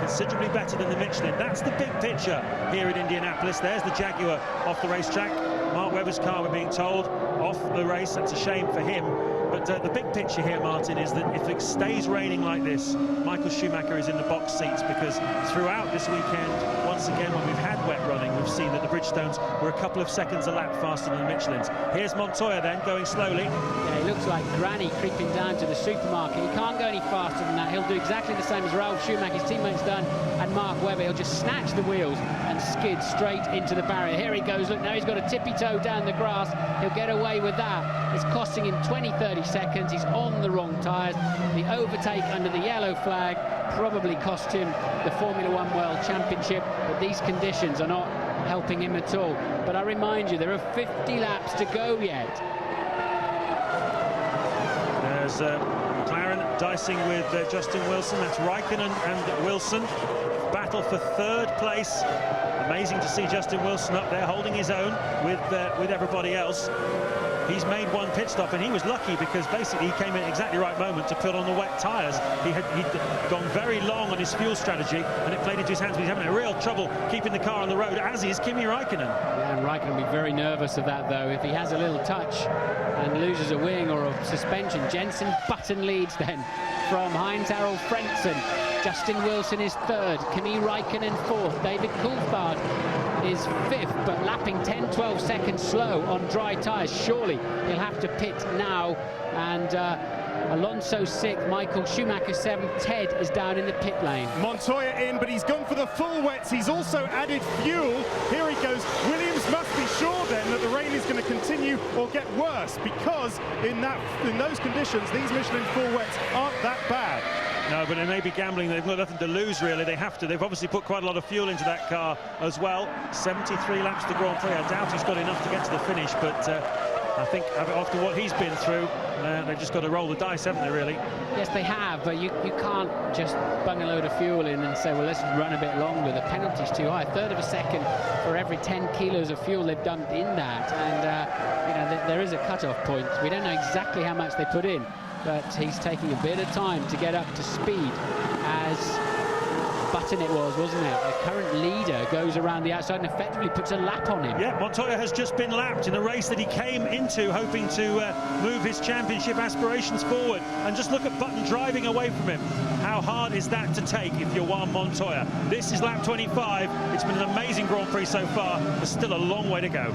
S3: considerably better than the Michelin. That's the big picture here at Indianapolis. There's the Jaguar off the racetrack. Mark Webber's car, we're being told, off the race. That's a shame for him. But the big picture here, Martin, is that if it stays raining like this, Michael Schumacher is in the box seats, because throughout this weekend, once again, when we've had wet running, we've seen that the Bridgestones were a couple of seconds a lap faster than the Michelins. Here's Montoya then, going slowly.
S4: Yeah, he looks like Granny creeping down to the supermarket. He can't go any faster than that. He'll do exactly the same as Ralf Schumacher, his teammate's done, and Mark Webber. He'll just snatch the wheels and skid straight into the barrier. Here he goes. Look, now he's got a tippy toe down the grass. He'll get away with that. It's costing him 20-30 seconds. He's on the wrong tyres. The overtake under the yellow flag probably cost him the Formula One World Championship, but these conditions are not helping him at all. But I remind you, there are 50 laps to go yet.
S3: There's McLaren dicing with Justin Wilson. That's Raikkonen and Wilson. Battle for third place. Amazing to see Justin Wilson up there holding his own with everybody else. he's made one pit stop, and he was lucky because basically he came in at exactly right moment to put on the wet tyres. He'd gone very long on his fuel strategy, and it played into his hands, but he's having a real trouble keeping the car on the road, as is Kimi Raikkonen.
S4: Yeah, and Raikkonen will be very nervous of that, though. If he has a little touch and loses a wing or a suspension, Jenson Button leads then from Heinz-Harald Frentzen. Justin Wilson is third, Kimi Raikkonen fourth, David Coulthard is fifth, but lapping 10-12 seconds slow on dry tyres. Surely he'll have to pit now, and Alonso sixth, Michael Schumacher seventh, Ted is down in the pit lane.
S5: Montoya in, but he's gone for the full wets. He's also added fuel. Here he goes. Williams must be sure then that the rain is going to continue or get worse, because in those conditions, these Michelin full wets aren't that bad.
S3: No, but they may be gambling. They've got nothing to lose, really. They have to. They've obviously put quite a lot of fuel into that car as well. 73 laps to Grand Prix. I doubt he's got enough to get to the finish, but I think after what he's been through, they've just got to roll the dice, haven't they, really?
S4: Yes, they have, but you can't just bung a load of fuel in and say, well, let's run a bit longer. The penalty's too high. A third of a second for every 10 kilos of fuel they've dumped in that. And, you know, there is a cut-off point. We don't know exactly how much they put in, but he's taking a bit of time to get up to speed, as Button it was, wasn't it? The current leader goes around the outside and effectively puts a lap on him.
S3: Yeah, Montoya has just been lapped in a race that he came into hoping to move his championship aspirations forward. And just look at Button driving away from him. How hard is that to take if you're Juan Montoya? This is lap 25. It's been an amazing Grand Prix so far. There's still a long way to go.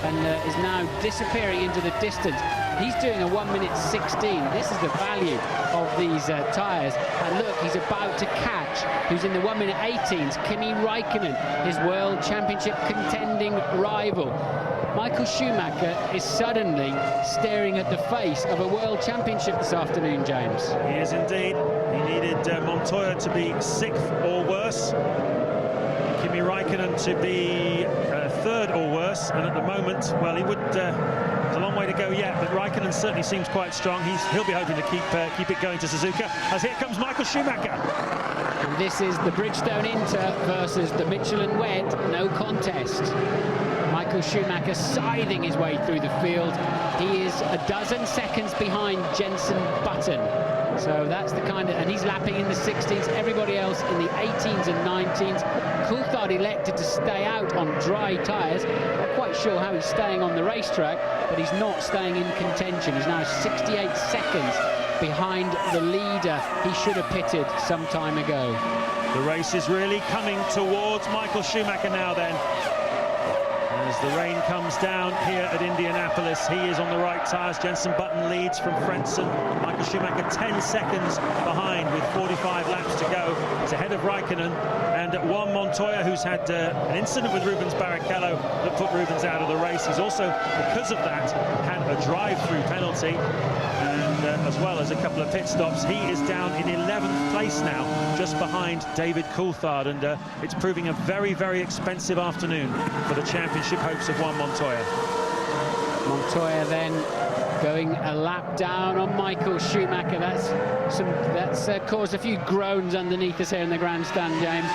S4: And is now disappearing into the distance. He's doing a 1:16. This is the value of these tyres. And look, he's about to catch who's in the 1:18s, Kimi Raikkonen, his World Championship contending rival. Michael Schumacher is suddenly staring at the face of a World Championship this afternoon, James.
S3: He is indeed. He needed Montoya to be sixth or worse, Kimi Raikkonen to be third or worse, and at the moment, well, he would. There's a long way to go yet, but Raikkonen certainly seems quite strong. He'll be hoping to keep it going to Suzuka. As here comes Michael Schumacher.
S4: And this is the Bridgestone Inter versus the Michelin Wet. No contest. Michael Schumacher scything his way through the field. He is a dozen seconds behind Jenson Button. So that's the kind of, and he's lapping in the 16s, everybody else in the 18s and 19s. Coulthard elected to stay out on dry tyres. Not quite sure how he's staying on the racetrack, but he's not staying in contention. He's now 68 seconds behind the leader. He should have pitted some time ago.
S3: The race is really coming towards Michael Schumacher now then. As the rain comes down here at Indianapolis, he is on the right tyres. Jenson Button leads from Frentzen. Michael Schumacher 10 seconds behind with 45 laps to go. He's ahead of Raikkonen and Juan Montoya, who's had an incident with Rubens Barrichello that put Rubens out of the race. He's also, because of that, had a drive-through penalty, and as well as a couple of pit stops. He is down in 11th place now, just behind David Coulthard, and it's proving a very, very expensive afternoon for the championship hopes of Juan Montoya.
S4: Montoya then going a lap down on Michael Schumacher. That's caused a few groans underneath us here in the grandstand, James.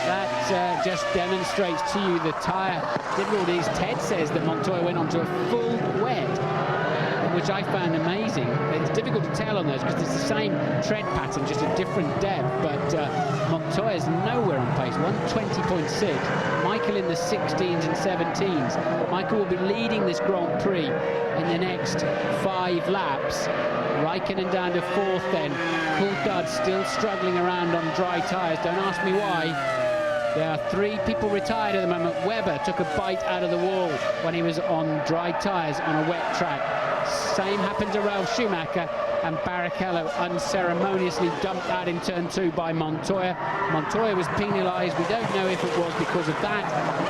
S4: That just demonstrates to you the tyre difficulties. Ted says that Montoya went onto a full wet, which I found amazing. It's difficult to tell on those because it's the same tread pattern, just a different depth, but Montoya's nowhere on pace, 120.6. Michael in the 16s and 17s. Michael will be leading this Grand Prix in the next 5 laps. Raikkonen down to 4th then. Coulthard still struggling around on dry tyres. Don't ask me why. There are 3 people retired at the moment. Webber took a bite out of the wall when he was on dry tyres on a wet track. Same happened to Ralf Schumacher, and Barrichello unceremoniously dumped out in turn 2 by Montoya. Montoya was penalised. We don't know if it was because of that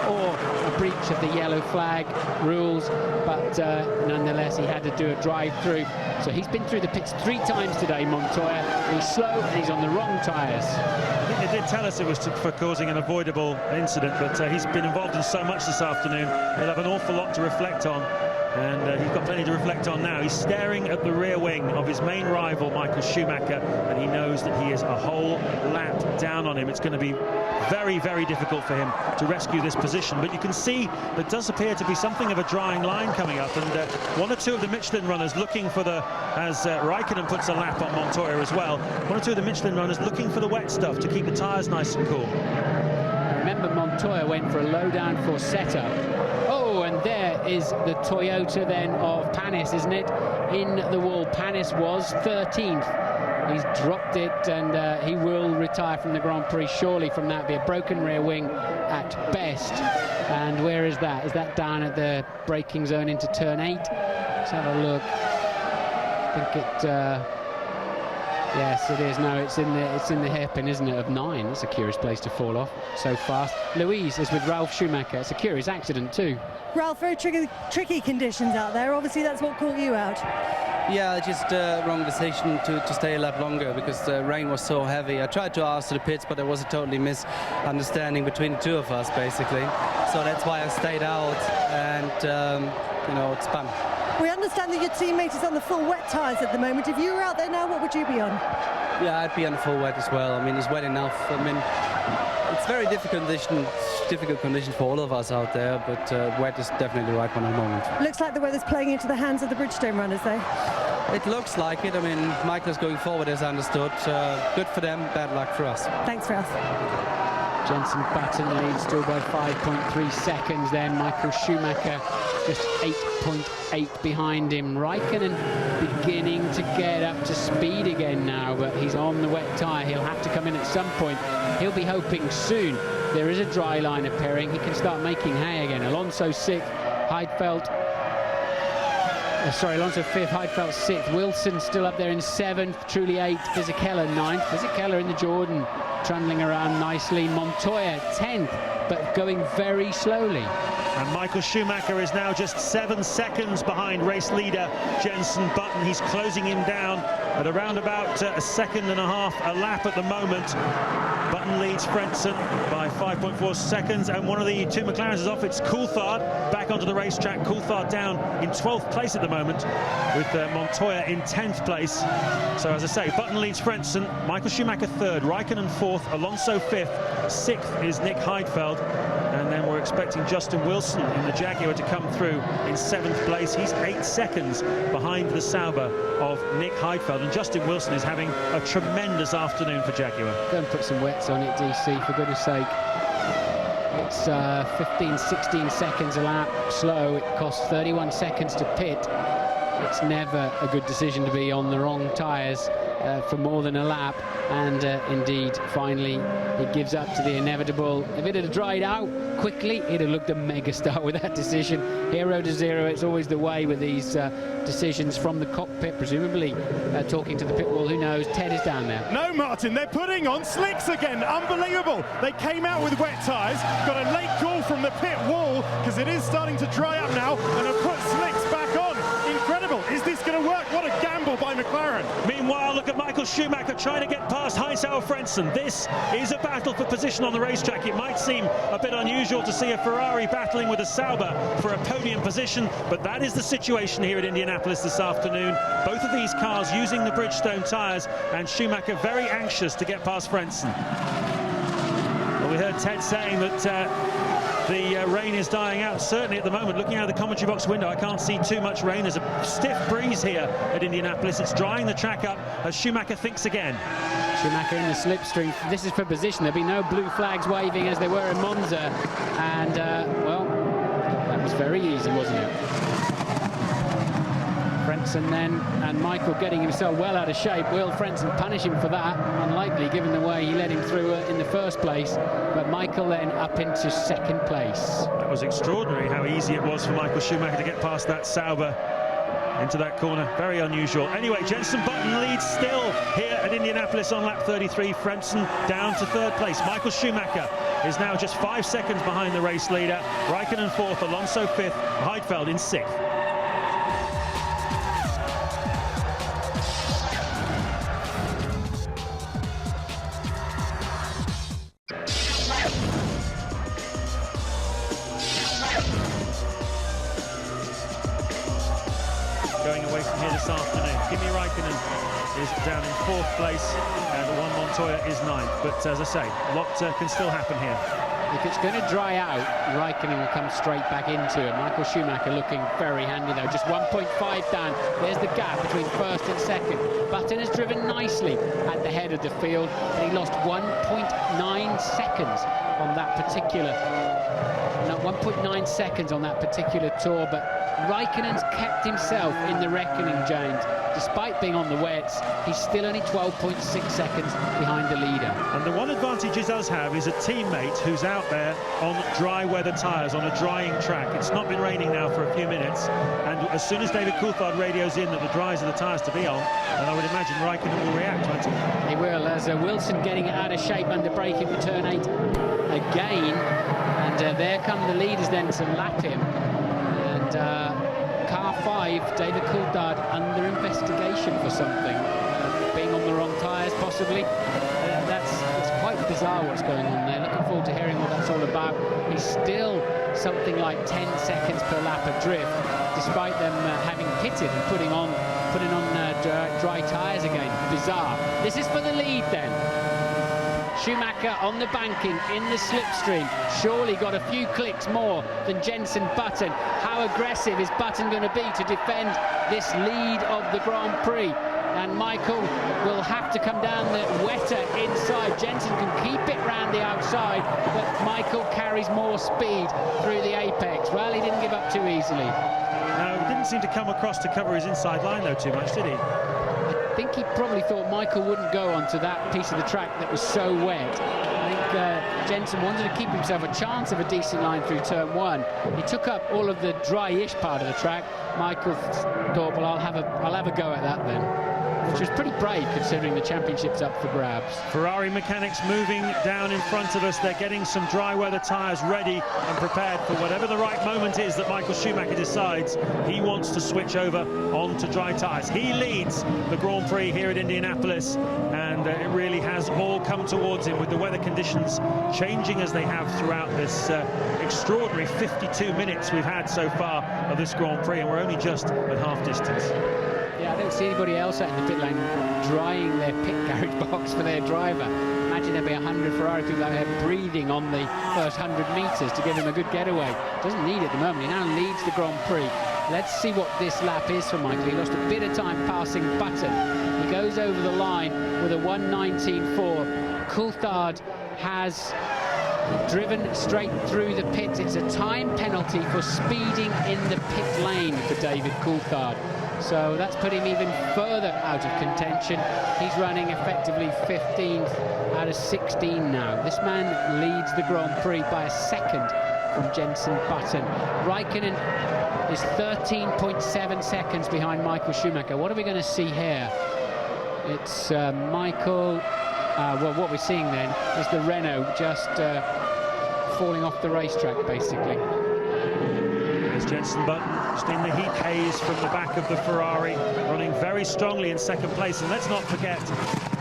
S4: or a breach of the yellow flag rules, but nonetheless he had to do a drive-through. So he's been through the pits 3 times today, Montoya. He's slow and he's on the wrong tyres.
S3: I think they did tell us it was for causing an avoidable incident, but he's been involved in so much this afternoon. He'll have an awful lot to reflect on, and he's got plenty to reflect on now. He's staring at the rear wing of his main rival, Michael Schumacher, and he knows that he is a whole lap down on him. It's going to be very, very difficult for him to rescue this position, but you can see there does appear to be something of a drying line coming up, and 1 or 2 of the Michelin runners looking for the, as Raikkonen puts a lap on Montoya as well, 1 or 2 of the Michelin runners looking for the wet stuff to keep the tyres nice and cool.
S4: Remember, Montoya went for a low downforce setup. Oh, and there is the Toyota then of Panis, isn't it? In the wall. Panis was 13th. He's dropped it, and he will retire from the Grand Prix surely from that. Be a broken rear wing at best. And where is that? Is that down at the braking zone into turn 8? Let's have a look. I think it... yes, it is. No, it's in the hairpin, isn't it, of 9. That's a curious place to fall off so fast. Louise is with Ralf Schumacher. It's a curious accident too.
S6: Ralf, very tricky conditions out there. Obviously, that's what caught you out.
S8: Yeah, just wrong decision to stay a lap longer because the rain was so heavy. I tried to ask to the pits, but there was a totally misunderstanding between the 2 of us, basically. So that's why I stayed out, and you know, it's fun.
S6: We understand that your teammate is on the full wet tyres at the moment. If you were out there now, what would you be on?
S8: Yeah, I'd be on the full wet as well. I mean, it's wet enough. I mean, it's very difficult conditions for all of us out there, but wet is definitely the right one at the moment.
S6: Looks like the weather's playing into the hands of the Bridgestone runners, though.
S8: It looks like it. I mean, Michael's going forward, as I understood. Good for them, bad luck for us.
S6: Thanks, Ralph.
S4: Jenson Button leads still by 5.3 seconds then. Michael Schumacher just 8.8 behind him. Raikkonen beginning to get up to speed again now, but he's on the wet tyre. He'll have to come in at some point. He'll be hoping soon there is a dry line appearing. He can start making hay again. Alonso 6th, Heidfeld... Alonso 5th, Heidfeld 6th. Wilson still up there in 7th, Trulli 8th, Fisichella 9th. Fisichella in the Jordan, trundling around nicely. Montoya 10th, but going very slowly.
S3: And Michael Schumacher is now just 7 seconds behind race leader Jenson Button. He's closing him down at around about a second and a half a lap at the moment. Button leads Frentzen by 5.4 seconds, and one of the 2 McLarens is off. It's Coulthard back onto the racetrack. Coulthard down in 12th place at the moment, with Montoya in 10th place. So as I say, Button leads Frentzen, Michael Schumacher 3rd, Raikkonen 4th, Alonso 5th, 6th is Nick Heidfeld, and then we're expecting Justin Wilson in the Jaguar to come through in 7th place. He's 8 seconds behind the Sauber of Nick Heidfeld, and Justin Wilson is having a tremendous afternoon for Jaguar.
S4: Go and put some wets on it, DC, for goodness sake. It's 15, 16 seconds a lap slow. It costs 31 seconds to pit. It's never a good decision to be on the wrong tyres for more than a lap, and indeed finally he gives up to the inevitable. If it had dried out quickly, it'd have looked a megastar with that decision. 0 to 0, it's always the way with these decisions from the cockpit, presumably talking to the pit wall. Who knows? Ted is down there.
S5: No, Martin, they're putting on slicks again. Unbelievable. They came out with wet tyres, got a late call from the pit wall because it is starting to dry up now, and have put slicks back on. Incredible. Is this going to work? What a gamble by McLaren.
S3: Meanwhile, look at Michael Schumacher trying to get past Heinz-Harald Frentzen. This is a battle for position on the racetrack. It might seem a bit unusual to see a Ferrari battling with a Sauber for a podium position, but that is the situation here at Indianapolis this afternoon. Both of these cars using the Bridgestone tyres, and Schumacher very anxious to get past Frentzen. Well, we heard Ted saying that the rain is dying out. Certainly at the moment, looking out of the commentary box window, I can't see too much rain. There's a stiff breeze here at Indianapolis. It's drying the track up as Schumacher thinks again.
S4: Schumacher in the slipstream. This is for position. There'll be no blue flags waving as they were in Monza. And, well, that was very easy, wasn't it? Frentzen then, and Michael getting himself well out of shape. Will Frentzen punish him for that? Unlikely, given the way he led him through in the first place. But Michael then up into 2nd place.
S3: That was extraordinary how easy it was for Michael Schumacher to get past that Sauber into that corner. Very unusual. Anyway, Jenson Button leads still here at Indianapolis on lap 33. Frentzen down to 3rd place. Michael Schumacher is now just 5 seconds behind the race leader. Raikkonen 4th, Alonso 5th, Heidfeld in 6th. Going away from here this afternoon, Kimi Raikkonen is down in 4th place and Juan Montoya is 9th. But as I say, a lot can still happen here.
S4: If it's going to dry out, Raikkonen will come straight back into it. Michael Schumacher looking very handy though, just 1.5 down. There's the gap between 1st and 2nd. Button has driven nicely at the head of the field, and he lost 1.9 seconds on that particular. No, 1.9 seconds on that particular tour, but Raikkonen's kept himself in the reckoning, James. Despite being on the wets, he's still only 12.6 seconds behind the leader.
S3: And the one advantage he does have is a teammate who's out there on dry weather tyres, on a drying track. It's not been raining now for a few minutes, and as soon as David Coulthard radios in that the dries are the tyres to be on, and I would imagine Raikkonen will react, won't he?
S4: He will, as Wilson getting it out of shape under braking for turn 8 again, and there come the leaders then to lap him. And car 5, David Coulthard, under investigation for something, being on the wrong tyres possibly. It's quite bizarre what's going on there. Looking forward to hearing what that's all about. He's still something like 10 seconds per lap adrift, despite them having pitted and putting on dry tyres again. Bizarre. This is for the lead then. Schumacher on the banking in the slipstream, surely got a few clicks more than Jenson Button. How aggressive is Button going to be to defend this lead of the Grand Prix? And Michael will have to come down the wetter inside. Jenson can keep it round the outside, but Michael carries more speed through the apex. Well, he didn't give up too easily.
S3: No, he didn't seem to come across to cover his inside line though too much, did he?
S4: I think he probably thought Michael wouldn't go onto that piece of the track that was so wet. I think Jenson wanted to keep himself a chance of a decent line through turn 1. He took up all of the dry-ish part of the track. Michael thought, well, I'll have a go at that then, which was pretty brave considering the championship's up for grabs.
S3: Ferrari mechanics moving down in front of us. They're getting some dry weather tyres ready and prepared for whatever the right moment is that Michael Schumacher decides he wants to switch over onto dry tyres. He leads the Grand Prix here at Indianapolis, and it really has all come towards him with the weather conditions changing as they have throughout this extraordinary 52 minutes we've had so far of this Grand Prix, and we're only just at half distance.
S4: Yeah, I don't see anybody else out in the pit lane drying their pit garage box for their driver. Imagine there'd be 100 Ferrari people out there breathing on the first 100 metres to give him a good getaway. Doesn't need it at the moment. He now leads the Grand Prix. Let's see what this lap is for Michael. He lost a bit of time passing Button. He goes over the line with a 1:19.4. Coulthard has driven straight through the pits. It's a time penalty for speeding in the pit lane for David Coulthard. So that's put him even further out of contention. He's running effectively 15th out of 16 now. This man leads the Grand Prix by a second from Jenson Button. Raikkonen is 13.7 seconds behind Michael Schumacher. What are we going to see here? It's Michael... well, what we're seeing then is the Renault just falling off the racetrack, basically.
S3: There's Jenson Button, just in the heat haze from the back of the Ferrari, running very strongly in second place. And let's not forget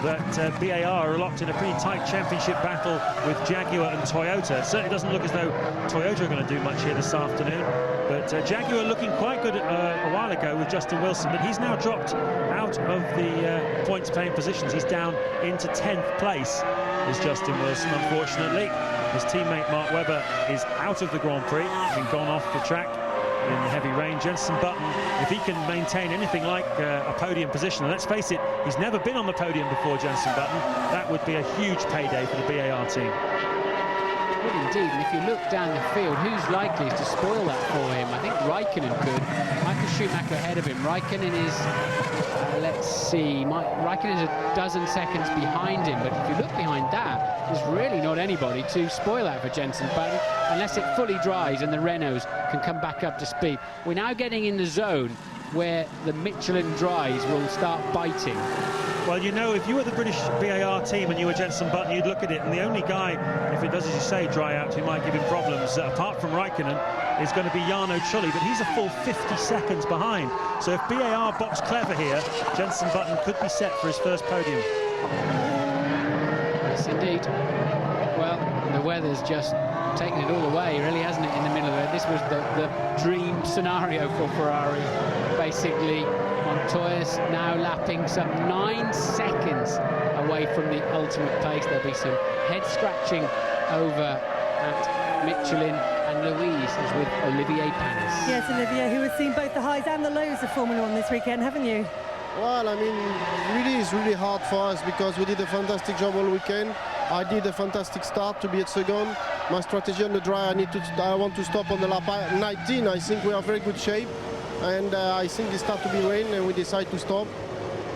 S3: that BAR are locked in a pretty tight championship battle with Jaguar and Toyota. It certainly doesn't look as though Toyota are going to do much here this afternoon. But Jaguar looking quite good a while ago with Justin Wilson, but he's now dropped out of the points-paying positions. He's down into 10th place, is Justin Wilson, unfortunately. His teammate Mark Webber is out of the Grand Prix, having gone off the track in the heavy rain. Jenson Button, if he can maintain anything like a podium position, and let's face it, he's never been on the podium before, Jenson Button, that would be a huge payday for the BAR team.
S4: Well, indeed, and if you look down the field, who's likely to spoil that for him? I think Raikkonen could. Michael Schumacher ahead of him. Raikkonen is, let's see, Raikkonen is a dozen seconds behind him, but if you look behind that, there's really not anybody to spoil that for Jenson Button, unless it fully dries and the Renaults can come back up to speed. We're now getting in the zone where the Michelin dries will start biting.
S3: Well, you know, if you were the British BAR team and you were Jenson Button, you'd look at it, and the only guy, if it does as you say, dry out, who might give him problems, apart from Raikkonen, is going to be Jarno Trulli, but he's a full 50 seconds behind. So if BAR box clever here, Jenson Button could be set for his first podium.
S4: Yes, indeed. Well, the weather's just taken it all away, really, hasn't it, in the middle of it? This was the dream scenario for Ferrari. Basically, Montoya's now lapping some 9 seconds away from the ultimate pace. There'll be some head-scratching over at Michelin, and Louise is with Olivier Panis.
S6: Yes, Olivier, who has seen both the highs and the lows of Formula One this weekend, haven't you?
S9: Well, I mean, really, it's really hard for us because we did a fantastic job all weekend. I did a fantastic start to be at second. My strategy on the dry, I want to stop on the lap 19. I think we are very good shape, and I think it start to be rain, and we decide to stop.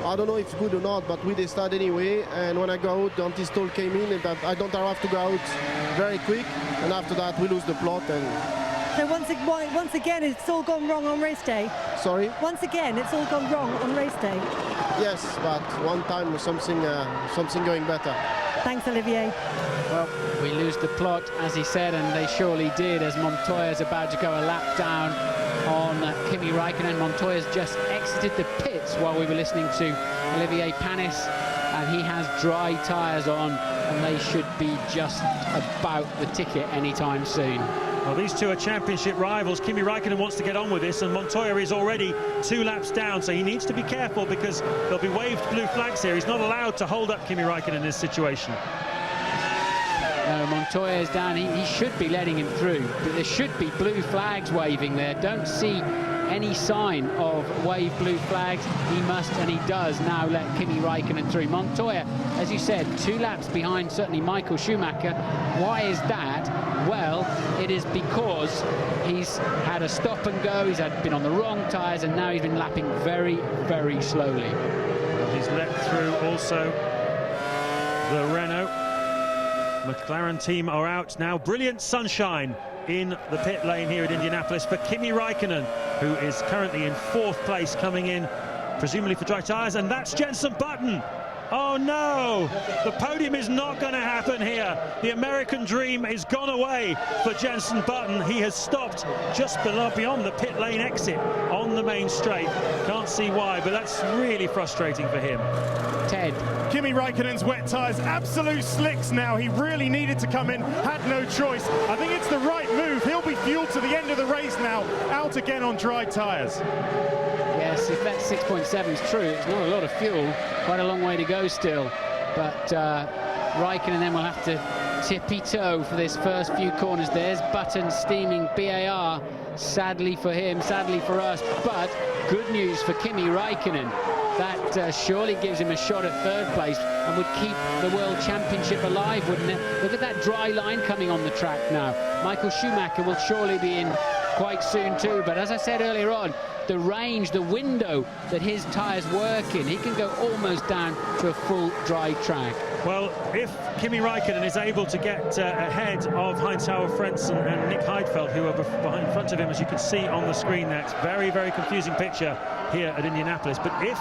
S9: I don't know if it's good or not, but we decided anyway. And when I go out, the anti-stall came in, and that I don't have to go out very quick. And after that, we lose the plot. And
S6: so once again, it's all gone wrong on race day.
S9: Sorry.
S6: Once again, it's all gone wrong on race day.
S9: Yes, but one time something going better.
S6: Thanks, Olivier.
S4: Well, we lose the plot, as he said, and they surely did, as Montoya's about to go a lap down on Kimi Raikkonen. Montoya's just exited the pits while we were listening to Olivier Panis, and he has dry tyres on, and they should be just about the ticket anytime soon.
S3: Well, these two are championship rivals. Kimi Raikkonen wants to get on with this, and Montoya is already 2 laps down, so he needs to be careful because there'll be waved blue flags here. He's not allowed to hold up Kimi Raikkonen in this situation.
S4: No, Montoya is down. He should be letting him through, but there should be blue flags waving there. Don't see any sign of wave blue flags. He must, and he does now, let Kimi Raikkonen through. Montoya, as you said, 2 laps behind certainly Michael Schumacher. Why is that? Well, it is because he's had a stop and go, he's been on the wrong tyres, and now he's been lapping very, very slowly.
S3: He's let through also the Renault. McLaren team are out now. Brilliant sunshine in the pit lane here at Indianapolis for Kimi Raikkonen, who is currently in 4th place, coming in presumably for dry tyres, and that's Jenson Button. Oh no, the podium is not going to happen here. The American dream is gone away for Jenson Button. He has stopped just beyond the pit lane exit on the main straight. Can't see why, but that's really frustrating for him.
S4: Ted.
S5: Kimi Raikkonen's wet tyres, absolute slicks now. He really needed to come in, had no choice. I think it's the right move. He'll be fueled to the end of the race now, out again on dry tyres.
S4: Yes, if that 6.7 is true, it's not a lot of fuel, quite a long way to go still. But Raikkonen then will have to tippy-toe for this first few corners. There's Button steaming BAR, sadly for him, sadly for us, but good news for Kimi Raikkonen. That surely gives him a shot at 3rd place and would keep the World Championship alive, wouldn't it? Look at that dry line coming on the track now. Michael Schumacher will surely be in quite soon too, but as I said earlier on, the range, the window that his tyres work in, he can go almost down to a full dry track.
S3: Well, if Kimi Raikkonen is able to get ahead of Heinz-Harald Frentzen and Nick Heidfeld, who are behind in front of him, as you can see on the screen, that's very, very confusing picture here at Indianapolis. But if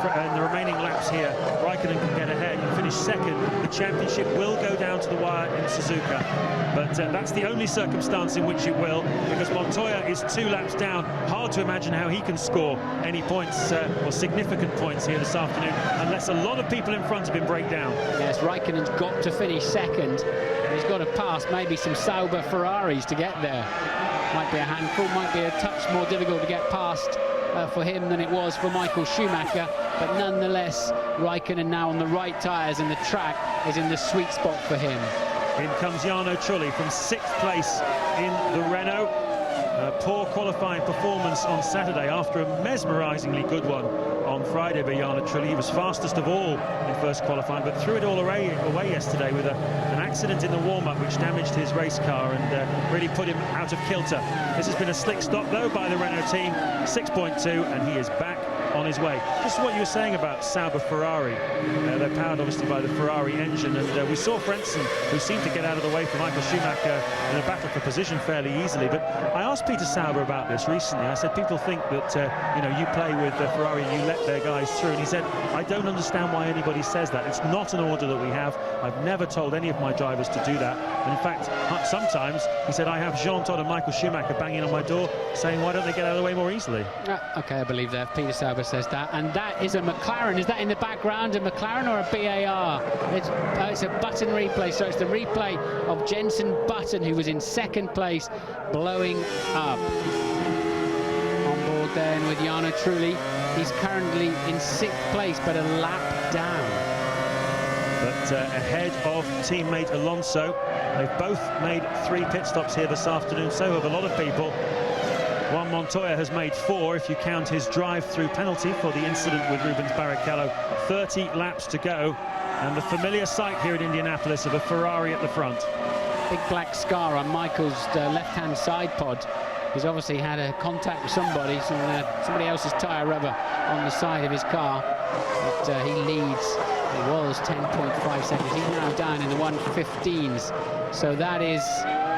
S3: in the remaining laps here, Raikkonen can get ahead and finish 2nd, the championship will go down to the wire in Suzuka. But that's the only circumstance in which it will, because Montoya is 2 laps down. Hard to imagine how he can score any points or significant points here this afternoon, unless a lot of people in front of him break down.
S4: Yes, Raikkonen's got to finish 2nd. He's got to pass maybe some Sauber Ferraris to get there. Might be a handful, might be a touch more difficult to get past for him than it was for Michael Schumacher, but nonetheless, Raikkonen now on the right tyres, and the track is in the sweet spot for him.
S3: In comes Jarno Trulli from 6th place in the Renault. Poor qualifying performance on Saturday after a mesmerisingly good one on Friday by Jarno Trulli. He was fastest of all in first qualifying, but threw it all away yesterday with an accident in the warm-up which damaged his race car and really put him out of kilter. This has been a slick stop though by the Renault team, 6.2, and he is back on his way. Just what you were saying about Sauber Ferrari. They're powered obviously by the Ferrari engine, and we saw Frentzen, who seemed to get out of the way for Michael Schumacher in a battle for position fairly easily. But I asked asked Peter Sauber about this recently. I said, people think that, you know, you play with Ferrari and you let their guys through. And he said, I don't understand why anybody says that. It's not an order that we have. I've never told any of my drivers to do that. And in fact, sometimes, he said, I have Jean Todt and Michael Schumacher banging on my door saying, why don't they get out of the way more easily?
S4: OK, I believe that. Peter Sauber says that. And that is a McLaren. Is that in the background, a McLaren or a BAR? It's a Button replay, so it's the replay of Jenson Button, who was in second place, blowing up. On board then with Jarno Trulli. He's currently in 6th place, but a lap down.
S3: But ahead of teammate Alonso. They've both made 3 pit stops here this afternoon, so have a lot of people. Juan Montoya has made 4 if you count his drive-through penalty for the incident with Rubens Barrichello. 30 laps to go, and the familiar sight here at Indianapolis of a Ferrari at the front.
S4: Big black scar on Michael's left-hand side pod. He's obviously had a contact with somebody else's tyre rubber on the side of his car. But he leads. It was 10.5 seconds. He's now down in the 1:15s. So that is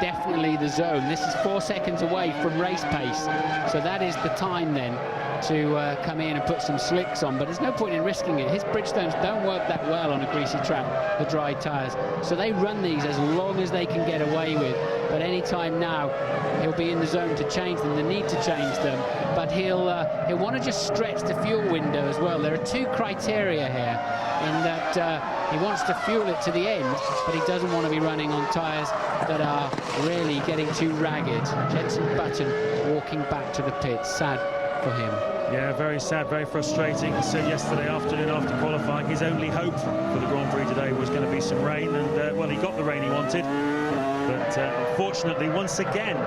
S4: definitely the zone. This is 4 seconds away from race pace. So that is the time then to come in and put some slicks on, but there's no point in risking it. His Bridgestones don't work that well on a greasy track, the dry tyres, so they run these as long as they can get away with. But any time now he'll be in the zone to change them, the need to change them, but he'll want to just stretch the fuel window as well. There are 2 criteria here, in that he wants to fuel it to the end, but he doesn't want to be running on tyres that are really getting too ragged. Jenson Button walking back to the pits, sad for him.
S3: Yeah, very sad, very frustrating. He said yesterday afternoon after qualifying his only hope for the Grand Prix today was going to be some rain, and well, he got the rain he wanted. But unfortunately, once again,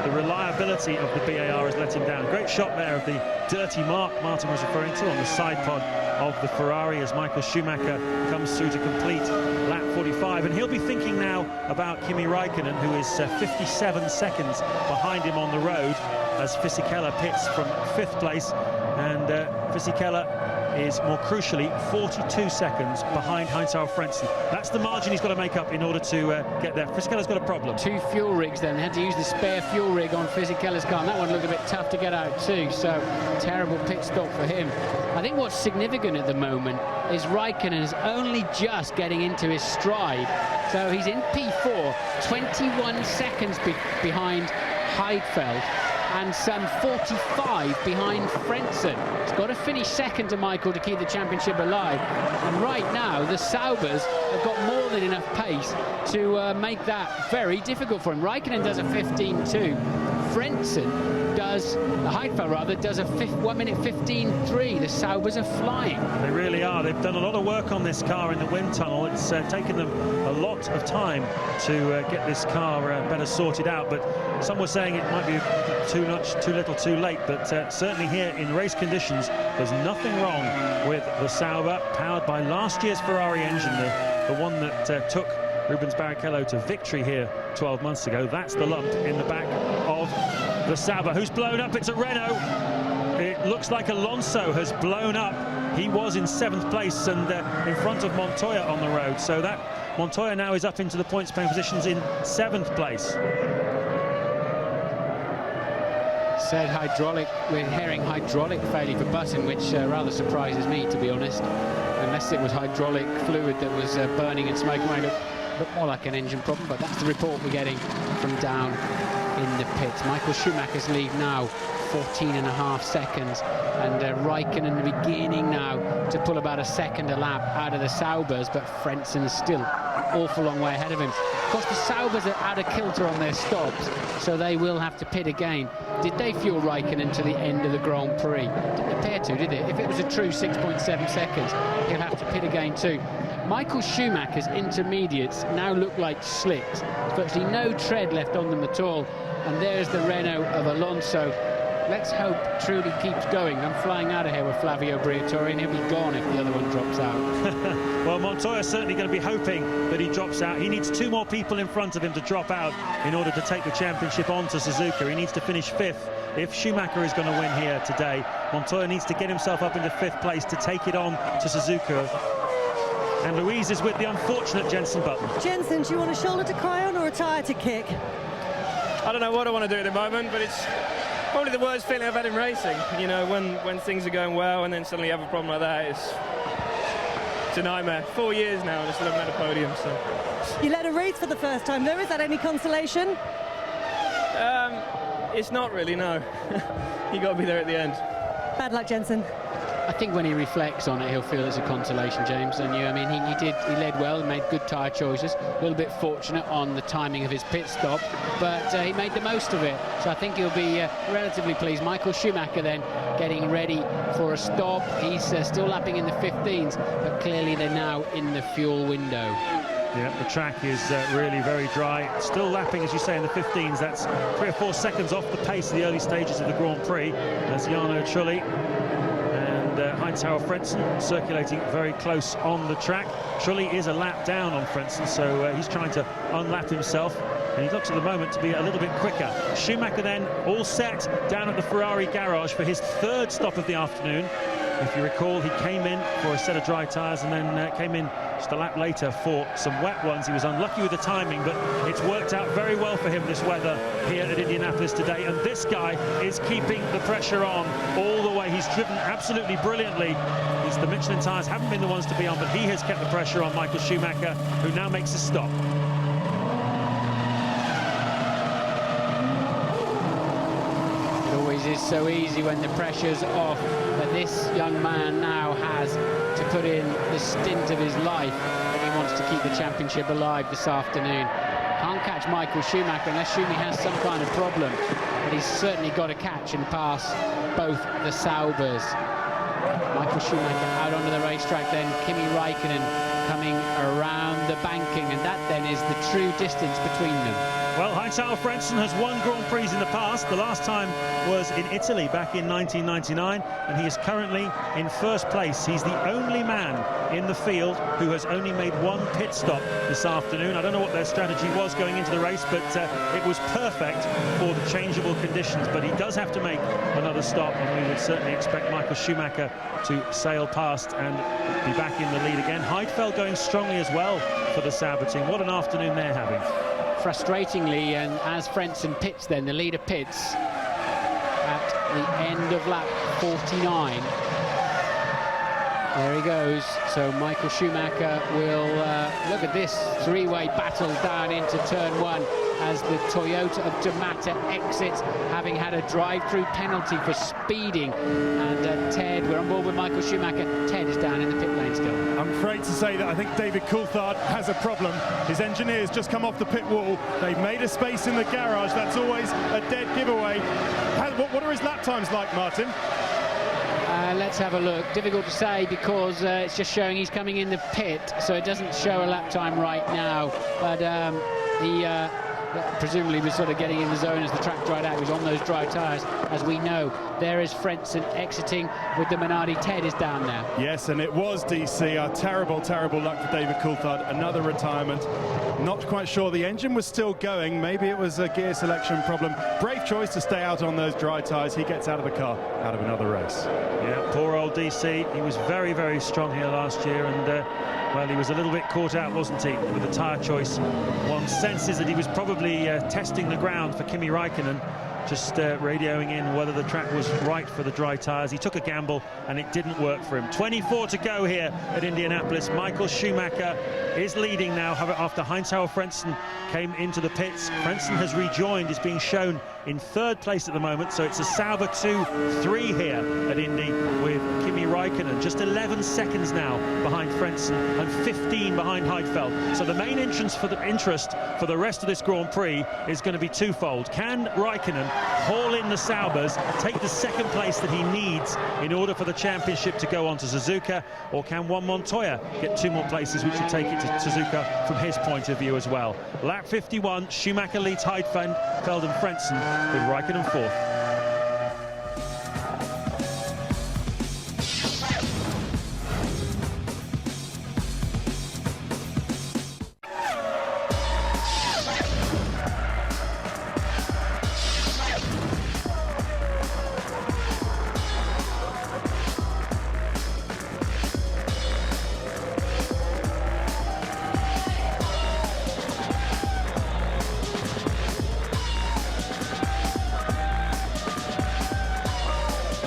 S3: the reliability of the BAR has let him down. Great shot there of the dirty mark Martin was referring to on the side pod of the Ferrari as Michael Schumacher comes through to complete lap 45. And he'll be thinking now about Kimi Raikkonen, who is 57 seconds behind him on the road as Fisichella pits from 5th place. And Fisichella is, more crucially, 42 seconds behind Heinz-Harald Frentzen. That's the margin he's got to make up in order to get there. Fisichella's got a problem. 2
S4: fuel rigs then. They had to use the spare fuel rig on Fisichella's car, and that one looked a bit tough to get out too, so terrible pit stop for him. I think what's significant at the moment is Raikkonen is only just getting into his stride. So he's in P4, 21 seconds behind Heidfeld, and some 45 behind Frentzen. He's got to finish second to Michael to keep the championship alive. And right now, the Saubers have got more than enough pace to make that very difficult for him. Raikkonen does a 15.2. Frentzen does, Heidfeld rather, does a 1 minute 15.3. The Saubers are flying.
S3: They really are. They've done a lot of work on this car in the wind tunnel. It's taken them a lot of time to get this car better sorted out, but some were saying it might be too little too late, but certainly here in race conditions there's nothing wrong with the Sauber, powered by last year's Ferrari engine, the one that took Rubens Barrichello to victory here 12 months ago. That's the lump in the back of the Sauber, who's blown up. It's a Renault. It looks like Alonso has blown up. He was in 7th place and in front of Montoya on the road, so that Montoya now is up into the points paying positions in 7th place.
S4: Said hydraulic, we're hearing hydraulic failure for Button, which rather surprises me, to be honest. Unless it was hydraulic fluid that was burning and smoking away. Looked more like an engine problem, but that's the report we're getting from down in the pits. Michael Schumacher's lead now 14.5 seconds, and Raikkonen beginning now to pull about a second a lap out of the Saubers, but Frentzen is still an awful long way ahead of him. Of course, the Saubers are out of kilter on their stops, so they will have to pit again. Did they fuel Raikkonen to the end of the Grand Prix? Didn't appear to, did it? If it was a true 6.7 seconds, he'll have to pit again too. Michael Schumacher's intermediates now look like slicks. There's virtually no tread left on them at all. And there's the Renault of Alonso. Let's hope Trulli keeps going. I'm flying out of here with Flavio Briatore, and he'll be gone if the other one drops out.
S3: Well, Montoya's certainly going to be hoping that he drops out. He needs 2 more people in front of him to drop out in order to take the championship on to Suzuka. He needs to finish 5th. If Schumacher is going to win here today, Montoya needs to get himself up into 5th place to take it on to Suzuka. And Louise is with the unfortunate Jenson Button.
S6: Jenson, do you want a shoulder to cry on or a tyre to kick?
S10: I don't know what I want to do at the moment, but it's probably the worst feeling I've had in racing. You know, when things are going well and then suddenly you have a problem like that, it's a nightmare. 4 years now and I still haven't had a podium, so.
S6: You led a race for the first time though, is that any consolation?
S10: It's not really, no. You got to be there at the end.
S6: Bad luck, Jensen.
S4: I think when he reflects on it, he'll feel it's a consolation, James. And I mean, he led well and made good tyre choices. A little bit fortunate on the timing of his pit stop, but he made the most of it. So I think he'll be relatively pleased. Michael Schumacher then getting ready for a stop. He's still lapping in the 15s, but clearly they're now in the fuel window.
S3: Yeah, the track is really very dry. Still lapping, as you say, in the 15s. That's 3 or 4 seconds off the pace of the early stages of the Grand Prix. As Jarno Trulli and Heinz-Harald Frentzen circulating very close on the track. Trulli is a lap down on Frentzen, so he's trying to unlap himself. And he looks at the moment to be a little bit quicker. Schumacher then all set down at the Ferrari garage for his 3rd stop of the afternoon. If you recall, he came in for a set of dry tyres and then came in just a lap later for some wet ones. He was unlucky with the timing, but it's worked out very well for him, this weather here at Indianapolis today. And this guy is keeping the pressure on all the way. He's driven absolutely brilliantly. The Michelin tyres haven't been the ones to be on, but he has kept the pressure on Michael Schumacher, who now makes a stop.
S4: Is so easy when the pressure's off, but this young man now has to put in the stint of his life if he wants to keep the championship alive this afternoon. Can't catch Michael Schumacher unless Schumi has some kind of problem, but he's certainly got to catch and pass both the Saubers. Michael Schumacher out onto the racetrack, then Kimi Raikkonen coming around the banking, and that then is the true distance between them.
S3: Well, Heinz-Harald Frentzen has won Grand Prix in the past. The last time was in Italy back in 1999, and he is currently in 1st place. He's the only man in the field who has only made 1 pit stop this afternoon. I don't know what their strategy was going into the race, but it was perfect for the changeable conditions. But he does have to make another stop, and we would certainly expect Michael Schumacher to sail past and be back in the lead again. Heidfeld going strongly as well for the Sauber team. What an afternoon they're having.
S4: Frustratingly, and as Frentzen pits then, the leader pits at the end of lap 49. There he goes. So Michael Schumacher will look at this 3-way battle down into turn 1 as the Toyota of Damata exits, having had a drive-through penalty for speeding. And Ted, we're on board with Michael Schumacher. Ted is down in the pit lane still.
S5: I'm afraid to say that I think David Coulthard has a problem. His engineers just come off the pit wall. They've made a space in the garage. That's always a dead giveaway. What are his lap times like, Martin?
S4: Let's have a look. Difficult to say because it's just showing he's coming in the pit, so it doesn't show a lap time right now. But he presumably was sort of getting in the zone as the track dried out. He was on those dry tyres, as we know. There is Frentzen exiting with the Minardi. Ted is down there.
S5: Yes, and it was DC. Terrible, terrible luck for David Coulthard. Another retirement. Not quite sure the engine was still going. Maybe it was a gear selection problem. Brave choice to stay out on those dry tyres. He gets out of the car, out of another race.
S3: Yeah, poor old DC. He was very, very strong here last year, and well, he was a little bit caught out, wasn't he, with the tyre choice. One senses that he was probably testing the ground for Kimi Raikkonen, just radioing in whether the track was right for the dry tyres. He took a gamble and it didn't work for him. 24 to go here at Indianapolis. Michael Schumacher is leading now after Heinz-Harald Frentzen came into the pits. Frentzen has rejoined, is being shown in 3rd place at the moment, so it's a Sauber 2-3 here at Indy with Kimi Raikkonen just 11 seconds now behind Frentzen and 15 behind Heidfeld. So the main interest for the rest of this Grand Prix is going to be twofold. Can Raikkonen haul in the Saubers, take the 2nd place that he needs in order for the championship to go on to Suzuka, or can Juan Montoya get 2 more places, which would take it to Suzuka from his point of view as well. Lap 51, Schumacher leads Heidfeld and Frentzen, with Raikkonen 4th.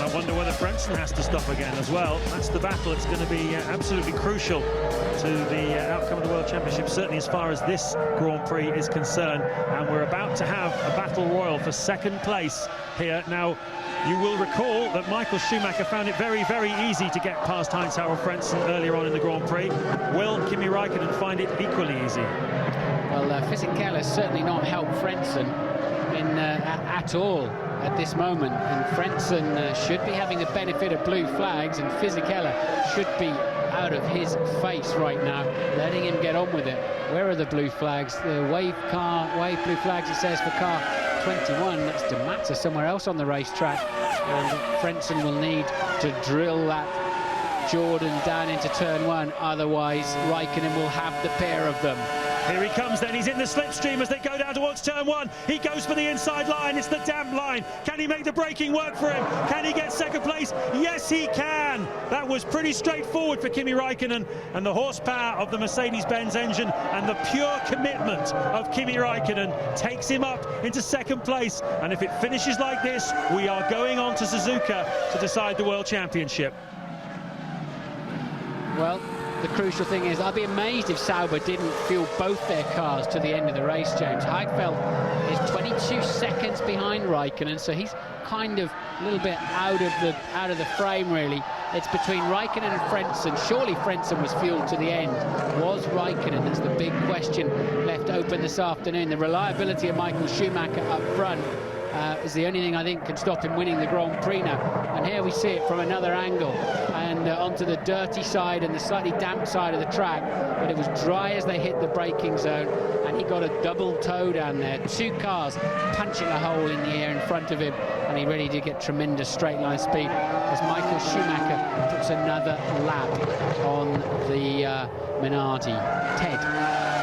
S3: I wonder whether Frentzen has to stop again as well. That's the battle. It's going to be absolutely crucial to the outcome of the World Championship, certainly as far as this Grand Prix is concerned. And we're about to have a battle royal for second place here. Now, you will recall that Michael Schumacher found it very, very easy to get past Heinz-Harald Frentzen earlier on in the Grand Prix. Will Kimi Räikkönen find it equally easy?
S4: Well, Fisichella certainly not helped Frentzen at all at this moment, and Frentzen should be having the benefit of blue flags, and Fisichella should be out of his face right now, letting him get on with it. Where are the blue flags? The wave blue flags, it says, for car 21. That's De Matter somewhere else on the racetrack, and Frentzen will need to drill that Jordan down into turn 1, otherwise Räikkönen will have the pair of them.
S3: Here he comes then, he's in the slipstream as they go down towards turn 1. He goes for the inside line, it's the damp line. Can he make the braking work for him? Can he get second place? Yes, he can. That was pretty straightforward for Kimi Räikkönen, and the horsepower of the Mercedes-Benz engine and the pure commitment of Kimi Räikkönen takes him up into second place. And if it finishes like this, we are going on to Suzuka to decide the World Championship.
S4: Well, the crucial thing is, I'd be amazed if Sauber didn't fuel both their cars to the end of the race, James. Heidfeld is 22 seconds behind Räikkönen, so he's kind of a little bit out of the frame, really. It's between Räikkönen and Frentzen. Surely Frentzen was fueled to the end. Was Räikkönen? That's the big question left open this afternoon. The reliability of Michael Schumacher up front is the only thing I think can stop him winning the Grand Prix now. And here we see it from another angle, and onto the dirty side and the slightly damp side of the track, but it was dry as they hit the braking zone, and he got a double toe down there. Two cars punching a hole in the air in front of him, and he really did get tremendous straight line speed as Michael Schumacher puts another lap on the Minardi. Ted.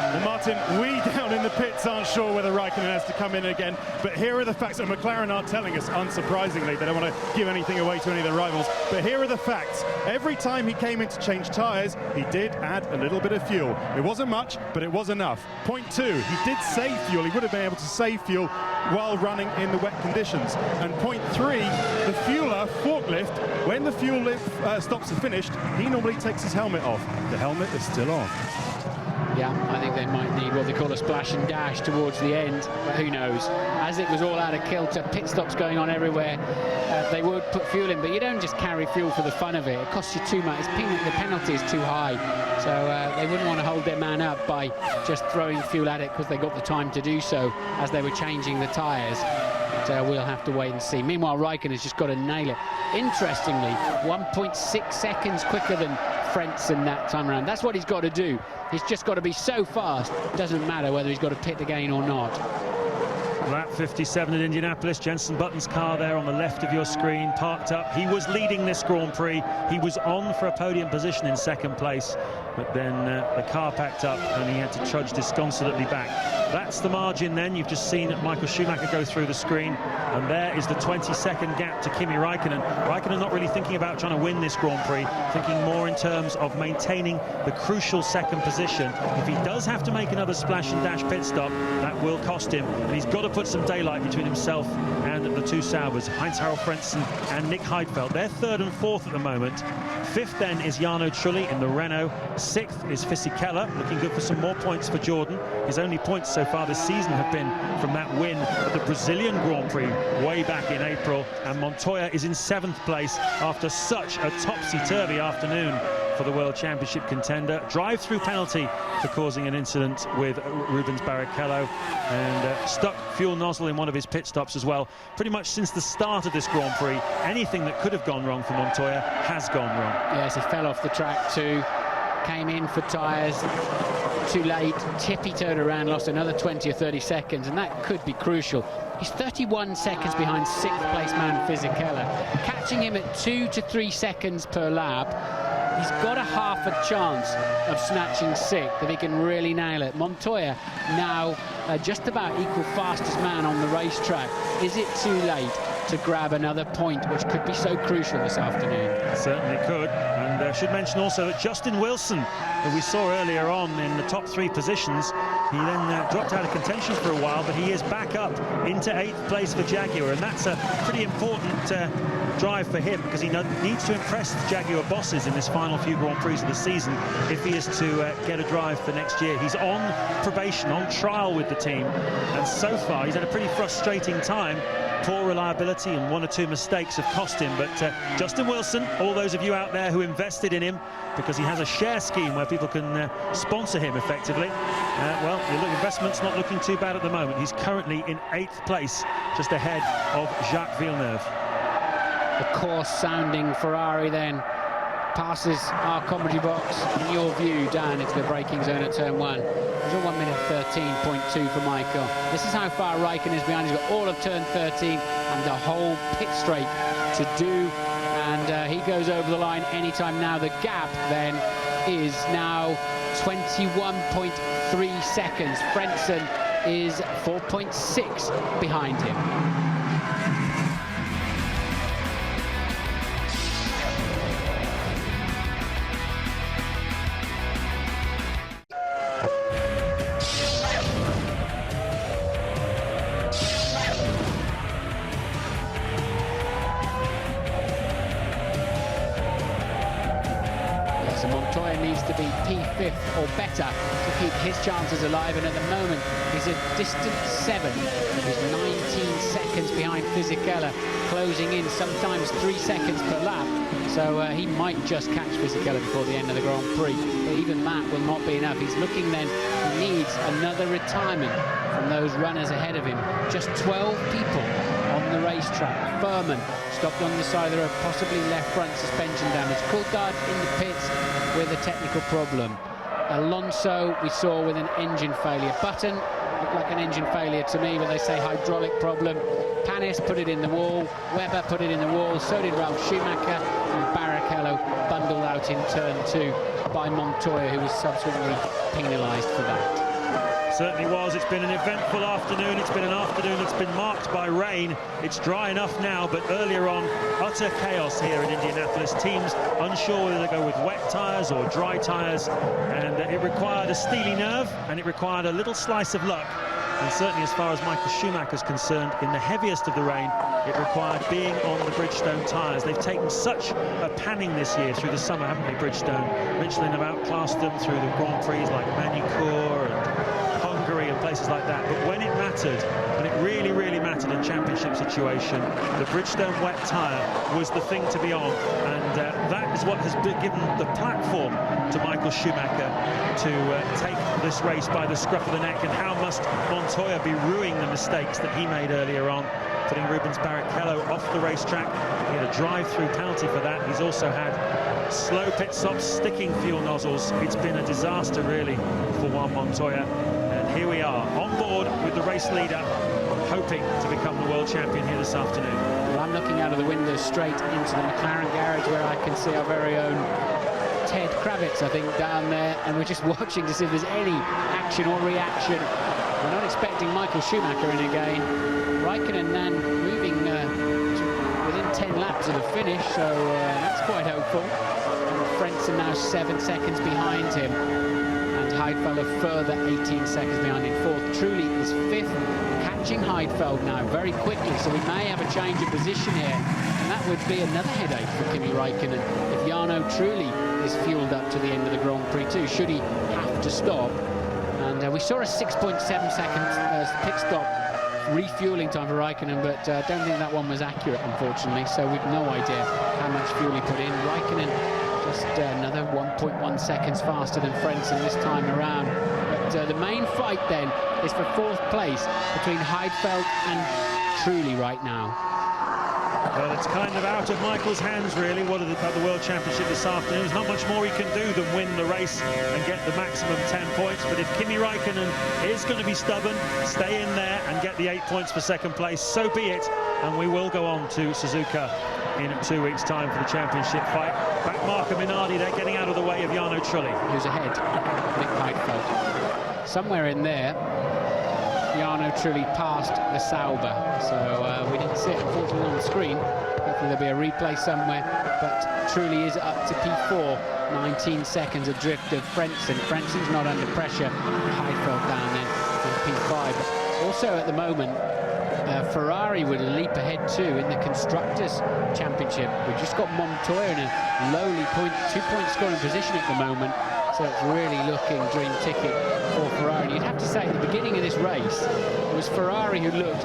S5: Well, Martin, we down in the pits aren't sure whether Räikkönen has to come in again, but here are the facts that McLaren are telling us, unsurprisingly. They don't want to give anything away to any of their rivals, but here are the facts. Every time he came in to change tyres, he did add a little bit of fuel. It wasn't much, but it was enough. Point 2, he did save fuel. He would have been able to save fuel while running in the wet conditions. And point 3, the fueler forklift, when the fuel stops are finished, he normally takes his helmet off. The helmet is still on.
S4: Yeah, I think they might need what they call a splash and dash towards the end, but who knows. As it was all out of kilter, pit stops going on everywhere, they would put fuel in, but you don't just carry fuel for the fun of it. It costs you too much. The penalty is too high, so they wouldn't want to hold their man up by just throwing fuel at it because they got the time to do so as they were changing the tyres. But we'll have to wait and see. Meanwhile, Räikkönen has just got to nail it. Interestingly, 1.6 seconds quicker than Frentzen that time around. That's what he's got to do. He's just got to be so fast. Doesn't matter whether he's got to pit again or not.
S3: Lap 57 in Indianapolis. Jenson Button's car there on the left of your screen, parked up. He was leading this Grand Prix. He was on for a podium position in second place, but then the car packed up and he had to trudge disconsolately back. That's the margin then. You've just seen Michael Schumacher go through the screen, and there is the 20-second gap to Kimi Räikkönen. Räikkönen not really thinking about trying to win this Grand Prix, thinking more in terms of maintaining the crucial second position. If he does have to make another splash and dash pit stop, that will cost him, and he's got to put some daylight between himself and the two Saubers, Heinz-Harald Frentzen and Nick Heidfeld. They're third and fourth at the moment. Fifth then is Jarno Trulli in the Renault. Sixth is Fisichella, looking good for some more points for Jordan. His only points so far this season have been from that win at the Brazilian Grand Prix way back in April. And Montoya is in seventh place after such a topsy-turvy afternoon for the World Championship contender. Drive-through penalty for causing an incident with Rubens Barrichello, and stuck fuel nozzle in one of his pit stops as well. Pretty much since the start of this Grand Prix, anything that could have gone wrong for Montoya has gone wrong.
S4: Yes, he fell off the track too, came in for tyres too late, tippy turned around, lost another 20 or 30 seconds, and that could be crucial. He's 31 seconds behind sixth place man Fisichella, catching him at 2 to 3 seconds per lap. He's got a half a chance of snatching sixth if he can really nail it. Montoya now just about equal fastest man on the racetrack. Is it too late to grab another point, which could be so crucial this afternoon?
S3: Certainly could. And I should mention also that Justin Wilson, who we saw earlier on in the top 3 positions, He then dropped out of contention for a while, but he is back up into 8th place for Jaguar, and that's a pretty important drive for him, because he needs to impress the Jaguar bosses in this final few Grand Prix of the season if he is to get a drive for next year. He's on probation, on trial with the team, and so far he's had a pretty frustrating time. Poor reliability and 1 or 2 mistakes have cost him, but Justin Wilson, all those of you out there who invested in him because he has a share scheme where people can sponsor him effectively, well, your investment's not looking too bad at the moment. He's currently in 8th place, just ahead of Jacques Villeneuve.
S4: The coarse-sounding Ferrari then passes our commentary box, in your view, down into the braking zone at turn 1. It's a 1:13.2 for Michael. This is how far Raikkonen is behind. He's got all of turn 13 and the whole pit straight to do, and he goes over the line anytime now. The gap then is now 21.3 seconds. Frentzen is 4.6 behind him. Montoya needs to be P5 or better to keep his chances alive, and at the moment he's a distant 7. He's 19 seconds behind Fisichella, closing in sometimes 3 seconds per lap, so he might just catch Fisichella before the end of the Grand Prix, but even that will not be enough. He's looking then, he needs another retirement from those runners ahead of him. Just 12 people on the racetrack. Furman stopped on the side of the road, possibly left front suspension damage. Coulthard in the pits with a technical problem. Alonso we saw with an engine failure. Button looked like an engine failure to me, but they say hydraulic problem. Panis put it in the wall, Webber put it in the wall, so did Ralf Schumacher, and Barrichello bundled out in turn 2 by Montoya, who was subsequently penalised for that.
S3: Certainly was. It's been an eventful afternoon. It's been an afternoon that's been marked by rain. It's dry enough now, but earlier on, utter chaos here in Indianapolis. Teams unsure whether to go with wet tyres or dry tyres, and it required a steely nerve, and it required a little slice of luck. And certainly as far as Michael Schumacher's concerned, in the heaviest of the rain, it required being on the Bridgestone tyres. They've taken such a panning this year through the summer, haven't they, Bridgestone? Michelin have outclassed them through the Grand Prix like Manicourt and Hungary and places like that, but when it mattered, when it really, really mattered in championship situation, the Bridgestone wet tyre was the thing to be on, and that is what has given the platform to Michael Schumacher to take this race by the scruff of the neck. And how must Montoya be ruining the mistakes that he made earlier on, putting Rubens Barrichello off the racetrack. He had a drive-through penalty for that. He's also had slow pit stops, sticking fuel nozzles. It's been a disaster, really, for Juan Montoya. And here we are, on board with the race leader, hoping to become the world champion here this afternoon.
S4: Well, I'm looking out of the window straight into the McLaren garage, where I can see our very own Ted Kravitz, I think, down there, and we're just watching to see if there's any action or reaction. We're not expecting Michael Schumacher in again. Raikkonen then moving within 10 laps of the finish, so that's quite hopeful. And Frentzen now 7 seconds behind him, and Heidfeld a further 18 seconds behind in fourth. Trulli is fifth, catching Heidfeld now very quickly, so we may have a change of position here, and that would be another headache for Kimi Raikkonen if Jarno Trulli is fueled up to the end of the Grand Prix too, should he have to stop. And we saw a 6.7 seconds pit stop refueling time for Raikkonen, but I don't think that one was accurate, unfortunately, so we've no idea how much fuel he put in. Raikkonen just another 1.1 seconds faster than Frentzen this time around. But the main fight then is for fourth place between Heidfeld and Trulli right now.
S3: Well, it's kind of out of Michael's hands, really. What about the World Championship this afternoon? There's not much more he can do than win the race and get the maximum 10 points. But if Kimi Raikkonen is going to be stubborn, stay in there and get the 8 points for second place, so be it. And we will go on to Suzuka in 2 weeks' time for the championship fight. Back Marco Minardi, they're getting out of the way of Jarno Trulli,
S4: who's ahead. Nick Heidfeld. Somewhere in there, Jarno Trulli passed the Sauber, so we didn't see it unfortunately on the screen. Hopefully there'll be a replay somewhere, but Trulli is up to P4 19 seconds adrift of Frentzen. Frentzen's not under pressure. Heidfeld down then in P5. Also at the moment, Ferrari with a leap ahead too in the Constructors' Championship. We've just got Montoya in a lowly 2-point scoring position at the moment, so it's really looking dream ticket for Ferrari. You'd have to say at the beginning of this race, it was Ferrari who looked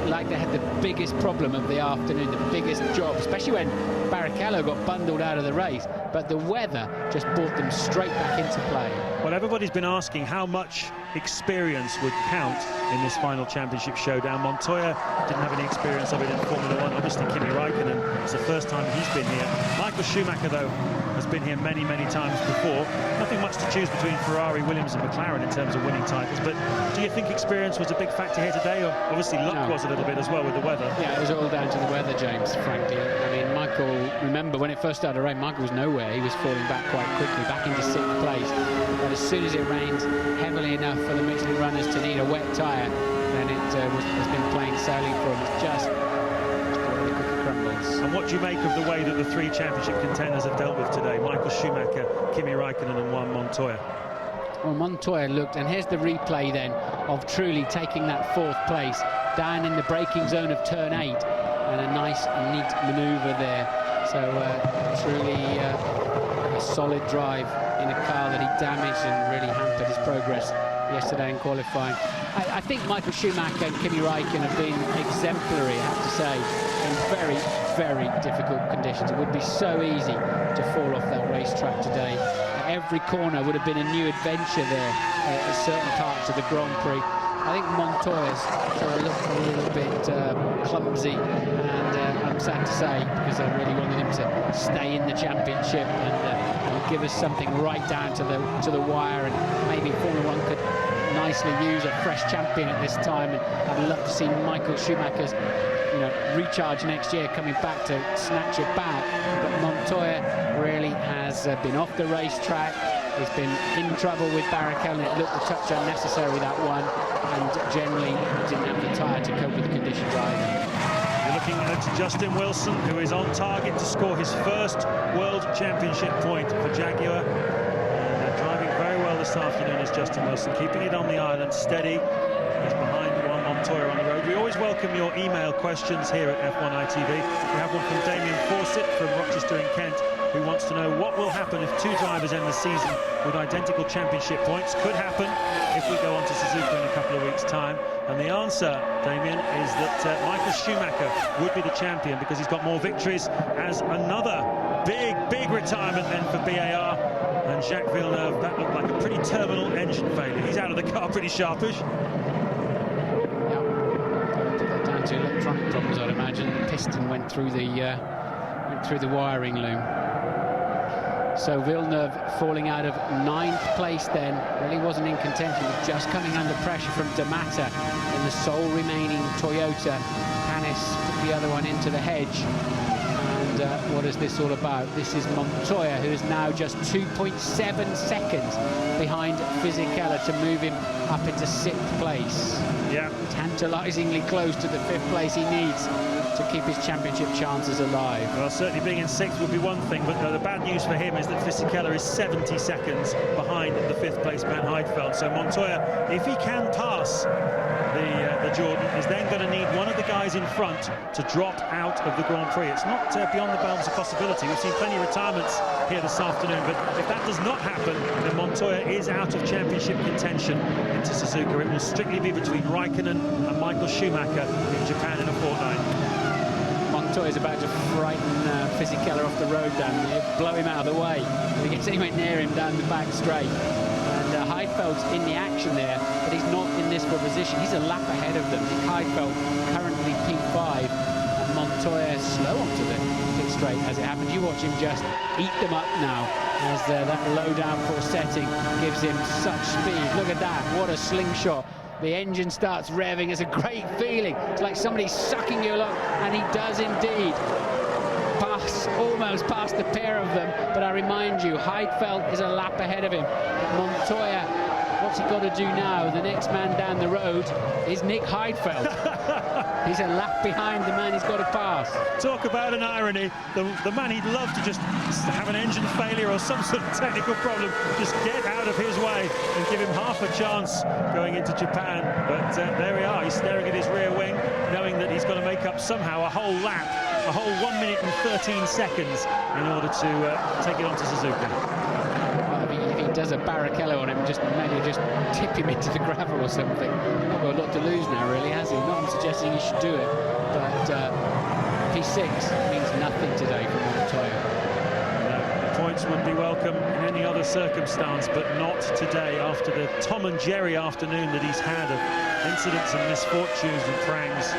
S4: like they had the biggest problem of the afternoon, the biggest job, especially when Barrichello got bundled out of the race, but the weather just brought them straight back into play.
S3: Well, everybody's been asking how much experience would count in this final championship showdown. Montoya didn't have any experience of it in Formula One. Obviously, Kimi Raikkonen, it's the first time he's been here. Michael Schumacher, though, has been here many, many times before. Nothing much to choose between Ferrari, Williams and McLaren in terms of winning titles, but do you think experience was a big factor here today? Or obviously luck was a little bit as well with the weather.
S4: Yeah, it was all down to the weather, James, frankly. I mean, Michael, remember when it first started to rain, Michael was nowhere. He was falling back quite quickly, back into 6th place. But as soon as it rained heavily enough for the Michelin runners to need a wet tyre, then it has been plain sailing for him. It's just the cookie crumbles.
S3: And what do you make of the way that the 3 championship contenders have dealt with today? Michael Schumacher, Kimi Raikkonen and Juan Montoya.
S4: Well, Montoya looked, and here's the replay then of truly taking that 4th place down in the braking zone of turn 8, and a nice neat manoeuvre there. So truly a solid drive in a car that he damaged and really hampered his progress yesterday in qualifying. I think Michael Schumacher and Kimi Raikkonen have been exemplary, I have to say, in very, very difficult conditions. It would be so easy to fall off that racetrack today. Every corner would have been a new adventure there at certain parts of the Grand Prix. I think Montoya's sort of looked a little bit clumsy, and I'm sad to say, because I really wanted him to stay in the championship and give us something right down to the wire, and maybe Formula One could nicely use a fresh champion at this time. And I'd love to see Michael Schumacher's recharge next year, coming back to snatch it back. But Montoya really has been off the racetrack. He's been in trouble with Barrichello. It looked a touch unnecessary, that one, and generally didn't have the tyre to cope with the conditions either.
S3: You're looking at Justin Wilson, who is on target to score his first World Championship point for Jaguar. And driving very well this afternoon is Justin Wilson, keeping it on the island, steady. He's behind Juan Montoya on the road. We always welcome your email questions here at F1 ITV. We have one from Damien Fawcett from Rochester in Kent, who wants to know what will happen if 2 drivers end the season with identical championship points. Could happen if we go on to Suzuka in a couple of weeks' time. And the answer, Damien, is that Michael Schumacher would be the champion because he's got more victories, as another big retirement then for BAR. And Jacques Villeneuve, that looked like a pretty terminal engine failure. He's out of the car pretty sharpish.
S4: Down to electronic problems, I'd imagine. The piston went through the wiring loom. So Villeneuve falling out of 9th place then, really wasn't in contention, just coming under pressure from D'Amata in the sole remaining Toyota. Panis took the other one into the hedge. And what is this all about? This is Montoya, who is now just 2.7 seconds behind Fisichella to move him up into 6th place.
S3: Yeah.
S4: Tantalisingly close to the 5th place he needs to keep his championship chances alive.
S3: Well, certainly being in 6th would be one thing, but the bad news for him is that Fisichella is 70 seconds behind the 5th place man Heidfeld. So Montoya, if he can pass the Jordan, is then going to need one of the guys in front to drop out of the Grand Prix. It's not beyond the bounds of possibility. We've seen plenty of retirements here this afternoon, but if that does not happen, then Montoya is out of championship contention into Suzuka. It will strictly be between Raikkonen and Michael Schumacher in Japan in a fortnight.
S4: Montoya's about to frighten Fisichella off the road down there, blow him out of the way. If he gets anywhere near him down the back straight. And Heidfeld's in the action there, but he's not in this position. He's a lap ahead of them. Nick Heidfeld currently P5, and Montoya slow onto the pit straight as it happens. You watch him just eat them up now, as that low downforce setting gives him such speed. Look at that, what a slingshot. The engine starts revving. It's a great feeling. It's like somebody sucking you along, and he does indeed pass, almost past the pair of them. But I remind you, Heidfeld is a lap ahead of him. But Montoya, what's he got to do now? The next man down the road is Nick Heidfeld. He's a lap behind the man he's got to pass.
S3: Talk about an irony. The man he'd love to just have an engine failure or some sort of technical problem, just get out of his way and give him half a chance going into Japan. But there we are. He's staring at his rear wing, knowing that he's got to make up somehow a whole lap, a whole 1 minute and 13 seconds in order to take it on to Suzuka.
S4: If he does a Barrichello on him, maybe just tip him into the gravel or something. Not got a lot to lose now, really, has he? Not I'm suggesting he should do it, but P6 means nothing today for Montoya.
S3: No, the points would be welcome in any other circumstance, but not today, after the Tom and Jerry afternoon that he's had of incidents and misfortunes and prangs.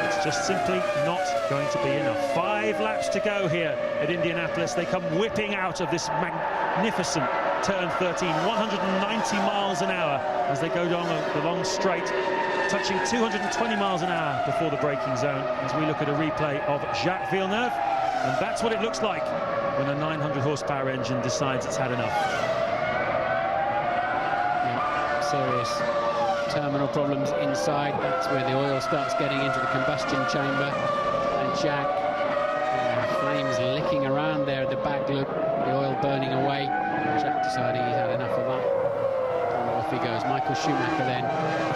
S3: It's just simply not going to be enough. 5 laps to go here at Indianapolis. They come whipping out of this magnificent turn 13, 190 miles an hour as they go down the long straight, touching 220 miles an hour before the braking zone, as we look at a replay of Jacques Villeneuve. And that's what it looks like when a 900 horsepower engine decides it's had enough.
S4: Yeah, serious terminal problems inside. That's where the oil starts getting into the combustion chamber, and Jack, flames licking around there at the back. Look, the oil burning away. Jack deciding he's had enough of that, and off he goes. Michael Schumacher then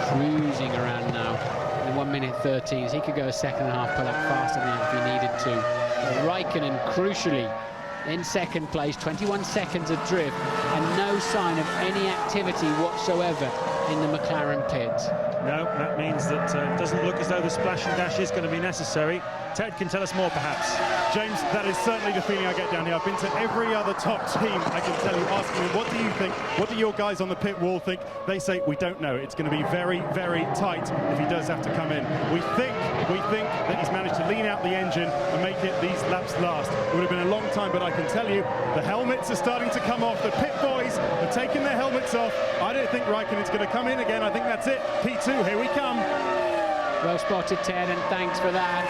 S4: cruising around now in 1 minute 13. So he could go a second and a half pull-up faster than if he needed to. Raikkonen crucially in second place, 21 seconds adrift, and no sign of any activity whatsoever in the McLaren pit.
S3: No, that means that it doesn't look as though the splash and dash is going to be necessary. Ted can tell us more, perhaps.
S5: James, that is certainly the feeling I get down here. I've been to every other top team, I can tell you, asking them, what do you think? What do your guys on the pit wall think? They say, we don't know. It's going to be very, very tight if he does have to come in. We think that he's managed to lean out the engine and make it these laps last. It would have been a long time, but I can tell you, the helmets are starting to come off. The pit boys are taking their helmets off. I don't think Raikkonen's going to come in again. I think that's it. P2, here we come.
S4: Well spotted, Ted, and thanks for that.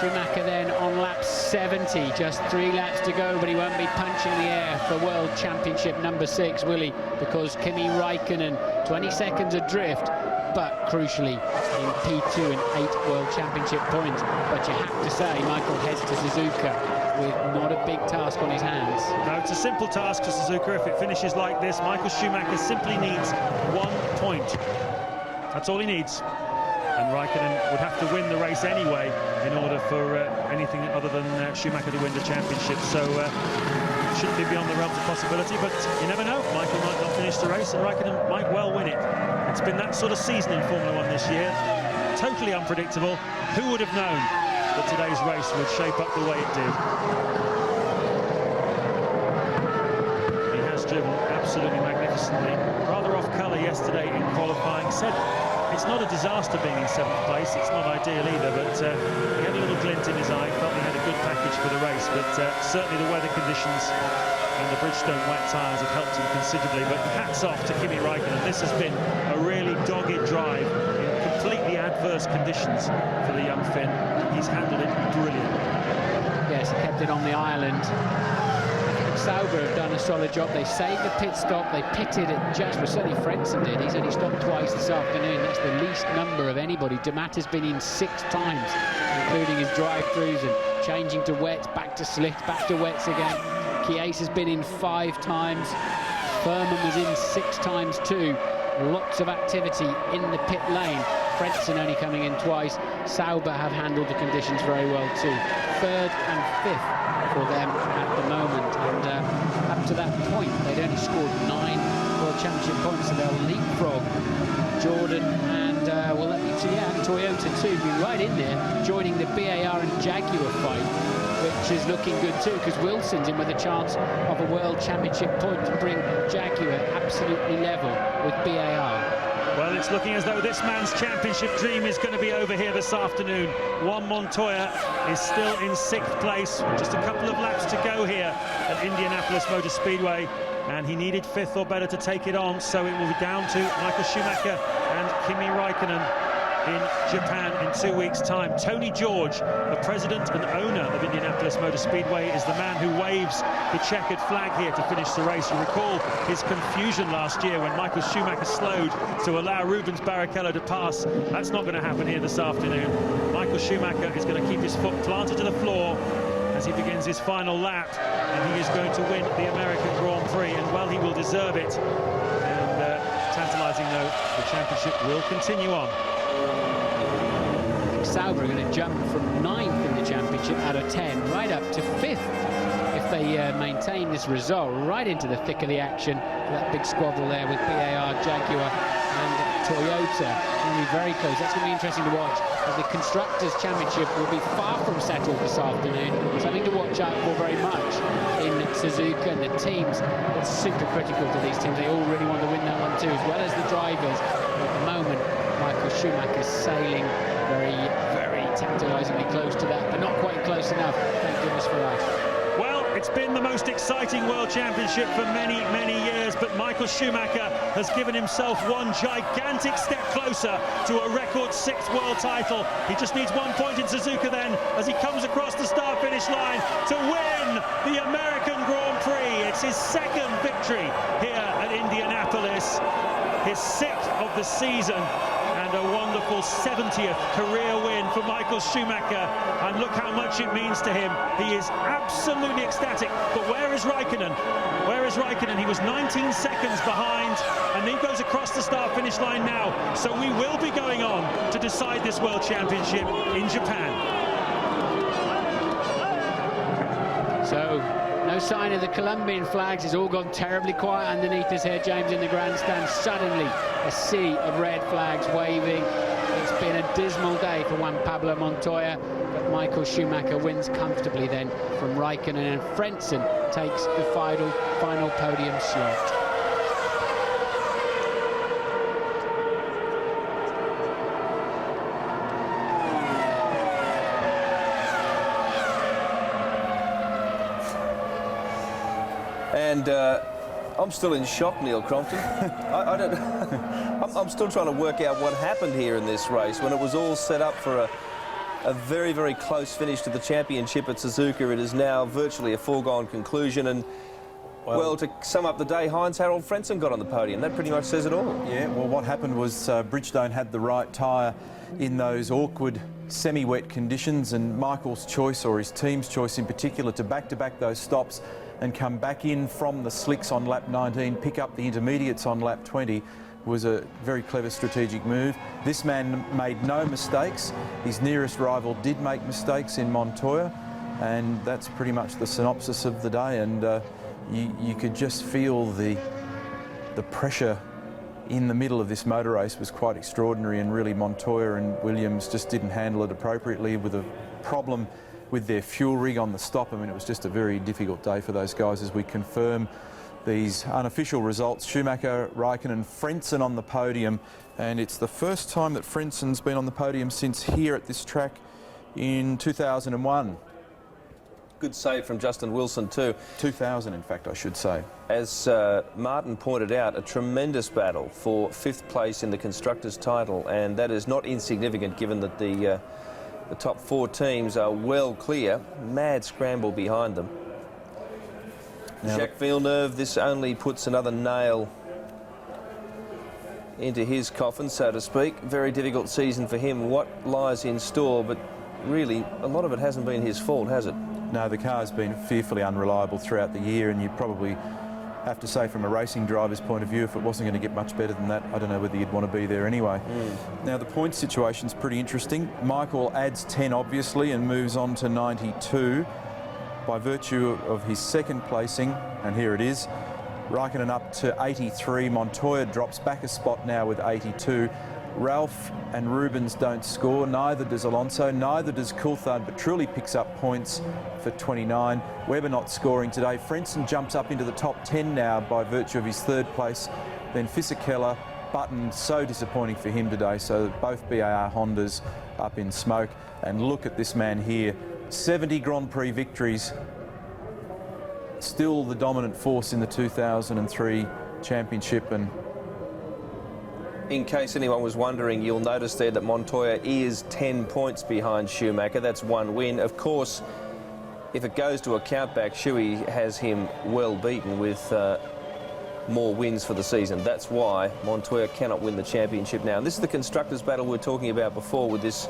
S4: Schumacher then on lap 70, just 3 laps to go, but he won't be punching the air for World Championship number 6, will he? Because Kimi Raikkonen, 20 seconds adrift, but crucially in P2 and 8 World Championship points. But you have to say, Michael heads to Suzuka with not a big task on his hands.
S3: No, it's a simple task for Suzuka. If it finishes like this, Michael Schumacher simply needs 1 point. That's all he needs. And Raikkonen would have to win the race anyway in order for anything other than Schumacher to win the championship. So shouldn't be beyond the realms of possibility, but you never know. Michael might not finish the race and Raikkonen might well win it. It's been that sort of season in Formula 1 this year. Totally unpredictable. Who would have known that today's race would shape up the way it did? He has driven absolutely magnificently. Rather off colour yesterday in qualifying. Said it's not a disaster being in 7th place. It's not ideal either, but he had a little glint in his eye. Felt he had a good package for the race, but certainly the weather conditions and the Bridgestone wet tyres have helped him considerably. But hats off to Kimi Raikkonen. This has been a really dogged drive in completely adverse conditions for the young Finn. He's handled it brilliantly.
S4: Yes, he kept it on the island. Sauber have done a solid job. They saved the pit stop. They pitted it just, well, certainly Frentzen did. He's only stopped twice this afternoon. That's the least number of anybody. Damat has been in 6 times, including his drive-throughs and changing to wets, back to slicks, back to wets again. Chies has been in 5 times. Furman was in 6 times too. Lots of activity in the pit lane. Frentzen only coming in twice. Sauber have handled the conditions very well too. 3rd and 5th for them at the moment, and up to that point they'd only scored 9 World Championship points, so they'll leapfrog Jordan and well, let me see, yeah, Toyota too, be right in there, joining the BAR and Jaguar fight, which is looking good too, because Wilson's in with a chance of a World Championship point to bring Jaguar absolutely level with BAR.
S3: Well, it's looking as though this man's championship dream is going to be over here this afternoon. Juan Montoya is still in 6th place. Just a couple of laps to go here at Indianapolis Motor Speedway. And he needed 5th or better to take it on. So it will be down to Michael Schumacher and Kimi Raikkonen. in Japan in 2 weeks' time. Tony George, the president and owner of Indianapolis Motor Speedway, is the man who waves the checkered flag here to finish the race. You recall his confusion last year when Michael Schumacher slowed to allow Rubens Barrichello to pass. That's not going to happen here this afternoon. Michael Schumacher is going to keep his foot planted to the floor as he begins his final lap, and he is going to win the American Grand Prix, and well, he will deserve it. And tantalising note, the championship will continue on.
S4: Sauber are going to jump from 9th in the championship out of 10 right up to 5th if they maintain this result, right into the thick of the action. That big squabble there with BAR, Jaguar and Toyota. It's going to be very close. That's going to be interesting to watch, as the Constructors' Championship will be far from settled this afternoon. Something to watch out for very much in Suzuka, and the teams. It's super critical to these teams. They all really want to win that one too, as well as the drivers. At the moment, Michael Schumacher's sailing very, very tantalisingly close to that, but not quite close enough. Thank goodness for that.
S3: Well, it's been the most exciting World Championship for many, many years, but Michael Schumacher has given himself one gigantic step closer to a record 6th world title. He just needs 1 point in Suzuka then, as he comes across the start-finish line to win the American Grand Prix. It's his 2nd victory here at Indianapolis, his 6th of the season, and a wonderful 70th career win for Michael Schumacher. And look how much it means to him. He is absolutely ecstatic. But where is Raikkonen? Where is Raikkonen? He was 19 seconds behind, and he goes across the start-finish line now. So we will be going on to decide this World Championship in Japan.
S4: So, no sign of the Colombian flags. It's all gone terribly quiet underneath us here, James, in the grandstand. Suddenly, a sea of red flags waving. It's been a dismal day for Juan Pablo Montoya, but Michael Schumacher wins comfortably then from Raikkonen, and Frentzen takes the final podium slot.
S1: And I'm still in shock, Neil Crompton. I don't. I'm still trying to work out what happened here in this race when it was all set up for a very, very close finish to the championship at Suzuka. It is now virtually a foregone conclusion, and well, to sum up the day, Heinz-Harald Frentzen got on the podium. That pretty much says it all.
S2: Yeah, well, what happened was Bridgestone had the right tyre in those awkward semi-wet conditions, and Michael's choice, or his team's choice in particular, to back-to-back those stops and come back in from the slicks on lap 19, pick up the intermediates on lap 20, was a very clever strategic move. This man made no mistakes. His nearest rival did make mistakes in Montoya, and that's pretty much the synopsis of the day. And you could just feel the pressure in the middle of this motor race was quite extraordinary, and really Montoya and Williams just didn't handle it appropriately, with a problem with their fuel rig on the stop. I mean, it was just a very difficult day for those guys as we confirm these unofficial results. Schumacher, Raikkonen, Frentzen on the podium, and it's the first time that Frentzen's been on the podium since here at this track in 2001.
S1: Good save from Justin Wilson too.
S2: 2000, in fact, I should say.
S1: As Martin pointed out, a tremendous battle for 5th place in the Constructors' title, and that is not insignificant given that the top 4 teams are well clear. Mad scramble behind them. Now, Jacques Villeneuve, this only puts another nail into his coffin, so to speak. Very difficult season for him. What lies in store? But really, a lot of it hasn't been his fault, has it?
S2: No, the car's been fearfully unreliable throughout the year, and you probably have to say, from a racing driver's point of view, if it wasn't going to get much better than that, I don't know whether you'd want to be there anyway. Now, the points situation's pretty interesting. Michael adds 10, obviously, and moves on to 92 by virtue of his 2nd placing, and here it is. Raikkonen up to 83. Montoya drops back a spot now with 82. Ralph and Rubens don't score, neither does Alonso, neither does Coulthard, but Trulli picks up points for 29. Webber not scoring today. Frentzen jumps up into the top 10 now by virtue of his 3rd place. Then Fisichella, Button, so disappointing for him today. So both BAR Hondas up in smoke. And look at this man here, 70 Grand Prix victories, still the dominant force in the 2003 championship, and
S1: In case anyone was wondering, you'll notice there that Montoya is 10 points behind Schumacher. That's one win. Of course, if it goes to a countback, Schuey has him well beaten with more wins for the season. That's why Montoya cannot win the championship now. And this is the constructors' battle we were talking about before, with this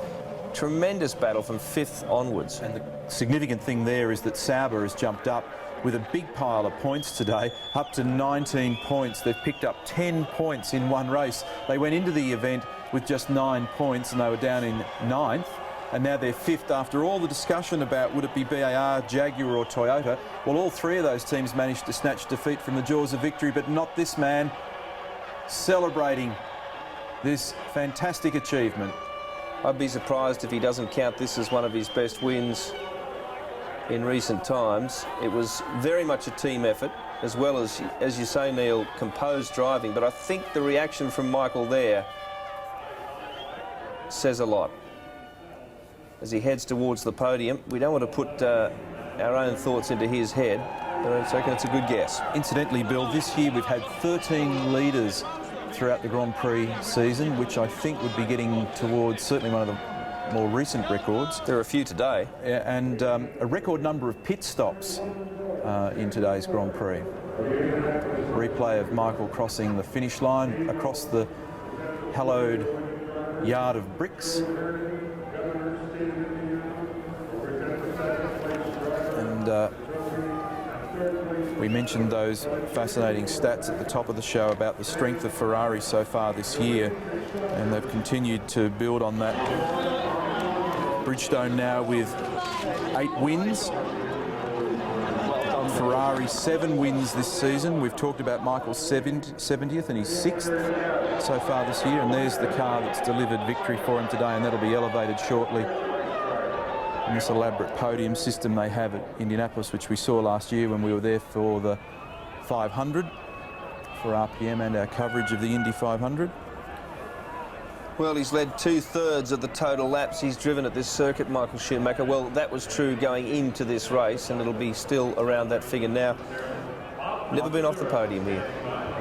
S1: tremendous battle from 5th onwards.
S2: And the significant thing there is that Sauber has jumped up with a big pile of points today, up to 19 points. They've picked up 10 points in one race. They went into the event with just 9 points and they were down in 9th. And now they're 5th after all the discussion about would it be BAR, Jaguar or Toyota. Well, all three of those teams managed to snatch defeat from the jaws of victory, but not this man, celebrating this fantastic achievement.
S1: I'd be surprised if he doesn't count this as one of his best wins in recent times. It was very much a team effort, as well as you say, Neil, composed driving. But I think the reaction from Michael there says a lot. As he heads towards the podium, we don't want to put our own thoughts into his head, but I reckon it's a good guess.
S2: Incidentally, Bill, this year we've had 13 leaders throughout the Grand Prix season, which I think would be getting towards certainly one of the more recent records.
S1: There are a few today.
S2: And a record number of pit stops in today's Grand Prix. Replay of Michael crossing the finish line across the hallowed yard of bricks. And we mentioned those fascinating stats at the top of the show about the strength of Ferrari so far this year, and they've continued to build on that. Bridgestone now with 8 wins. Ferrari 7 wins this season. We've talked about Michael's 70th and he's 6th so far this year, and there's the car that's delivered victory for him today, and that'll be elevated shortly in this elaborate podium system they have at Indianapolis, which we saw last year when we were there for the 500 for RPM and our coverage of the Indy 500.
S1: Well, he's led 2/3 of the total laps he's driven at this circuit, Michael Schumacher. Well, that was true going into this race, and it'll be still around that figure now. Never been off the podium here.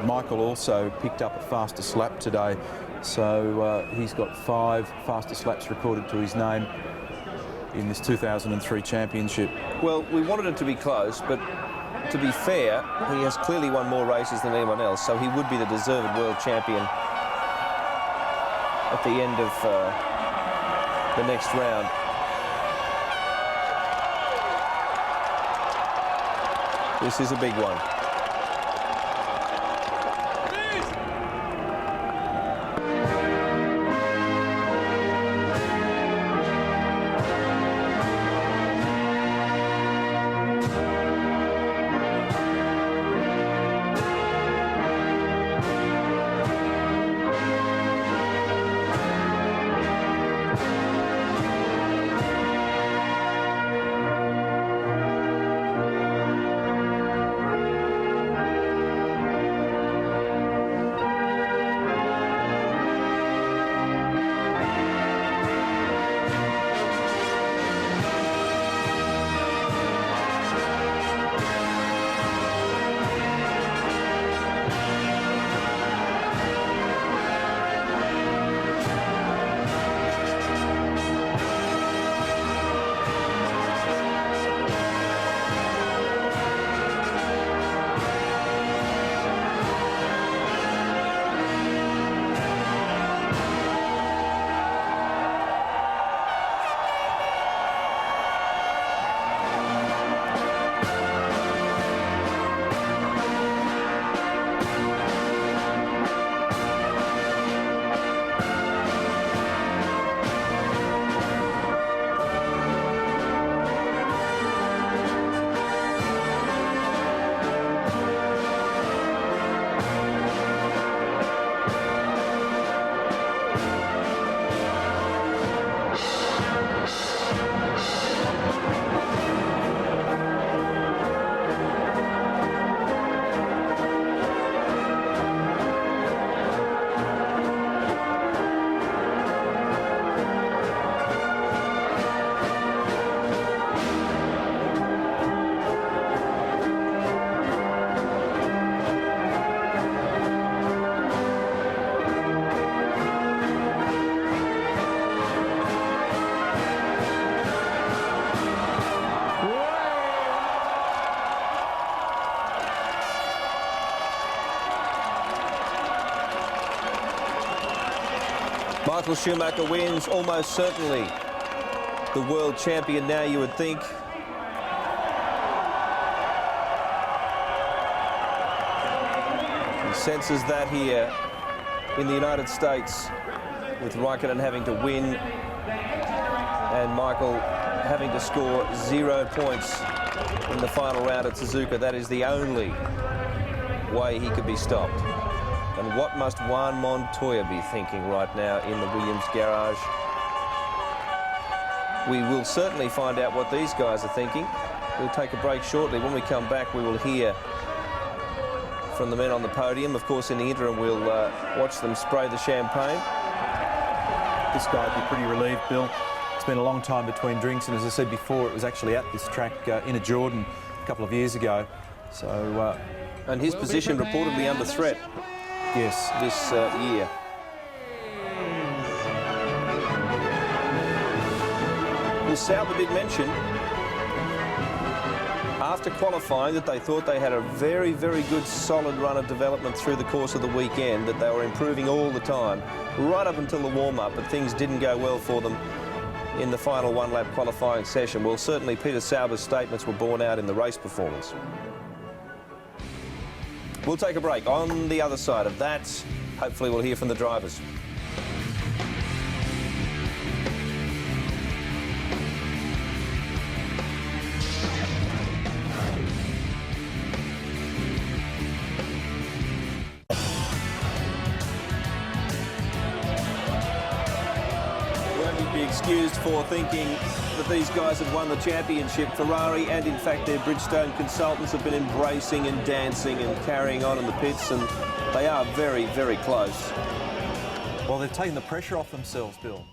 S2: Michael also picked up a fastest lap today, so he's got 5 fastest laps recorded to his name in this 2003 championship.
S1: Well, we wanted it to be close, but to be fair, he has clearly won more races than anyone else, so he would be the deserved world champion at the end of the next round. This is a big one. Michael Schumacher wins, almost certainly the world champion now, you would think. He senses that here in the United States, with Raikkonen having to win and Michael having to score 0 points in the final round at Suzuka. That is the only way he could be stopped. And what must Juan Montoya be thinking right now in the Williams garage? We will certainly find out what these guys are thinking. We'll take a break shortly. When we come back, we will hear from the men on the podium. Of course, in the interim, we'll watch them spray the champagne.
S2: This guy would be pretty relieved, Bill. It's been a long time between drinks, and as I said before, it was actually at this track in a Jordan a couple of years ago. So,
S1: and his position reportedly under threat.
S2: Yes,
S1: this year. Well, Sauber did mention after qualifying that they thought they had a very, very good solid run of development through the course of the weekend, that they were improving all the time, right up until the warm-up, but things didn't go well for them in the final one-lap qualifying session. Well, certainly Peter Sauber's statements were borne out in the race performance. We'll take a break. On the other side of that, hopefully we'll hear from the drivers. Be excused for thinking that these guys have won the championship. Ferrari and in fact their Bridgestone consultants have been embracing and dancing and carrying on in the pits, and they are very, very close.
S2: well, they've taken the pressure off themselves, Bill.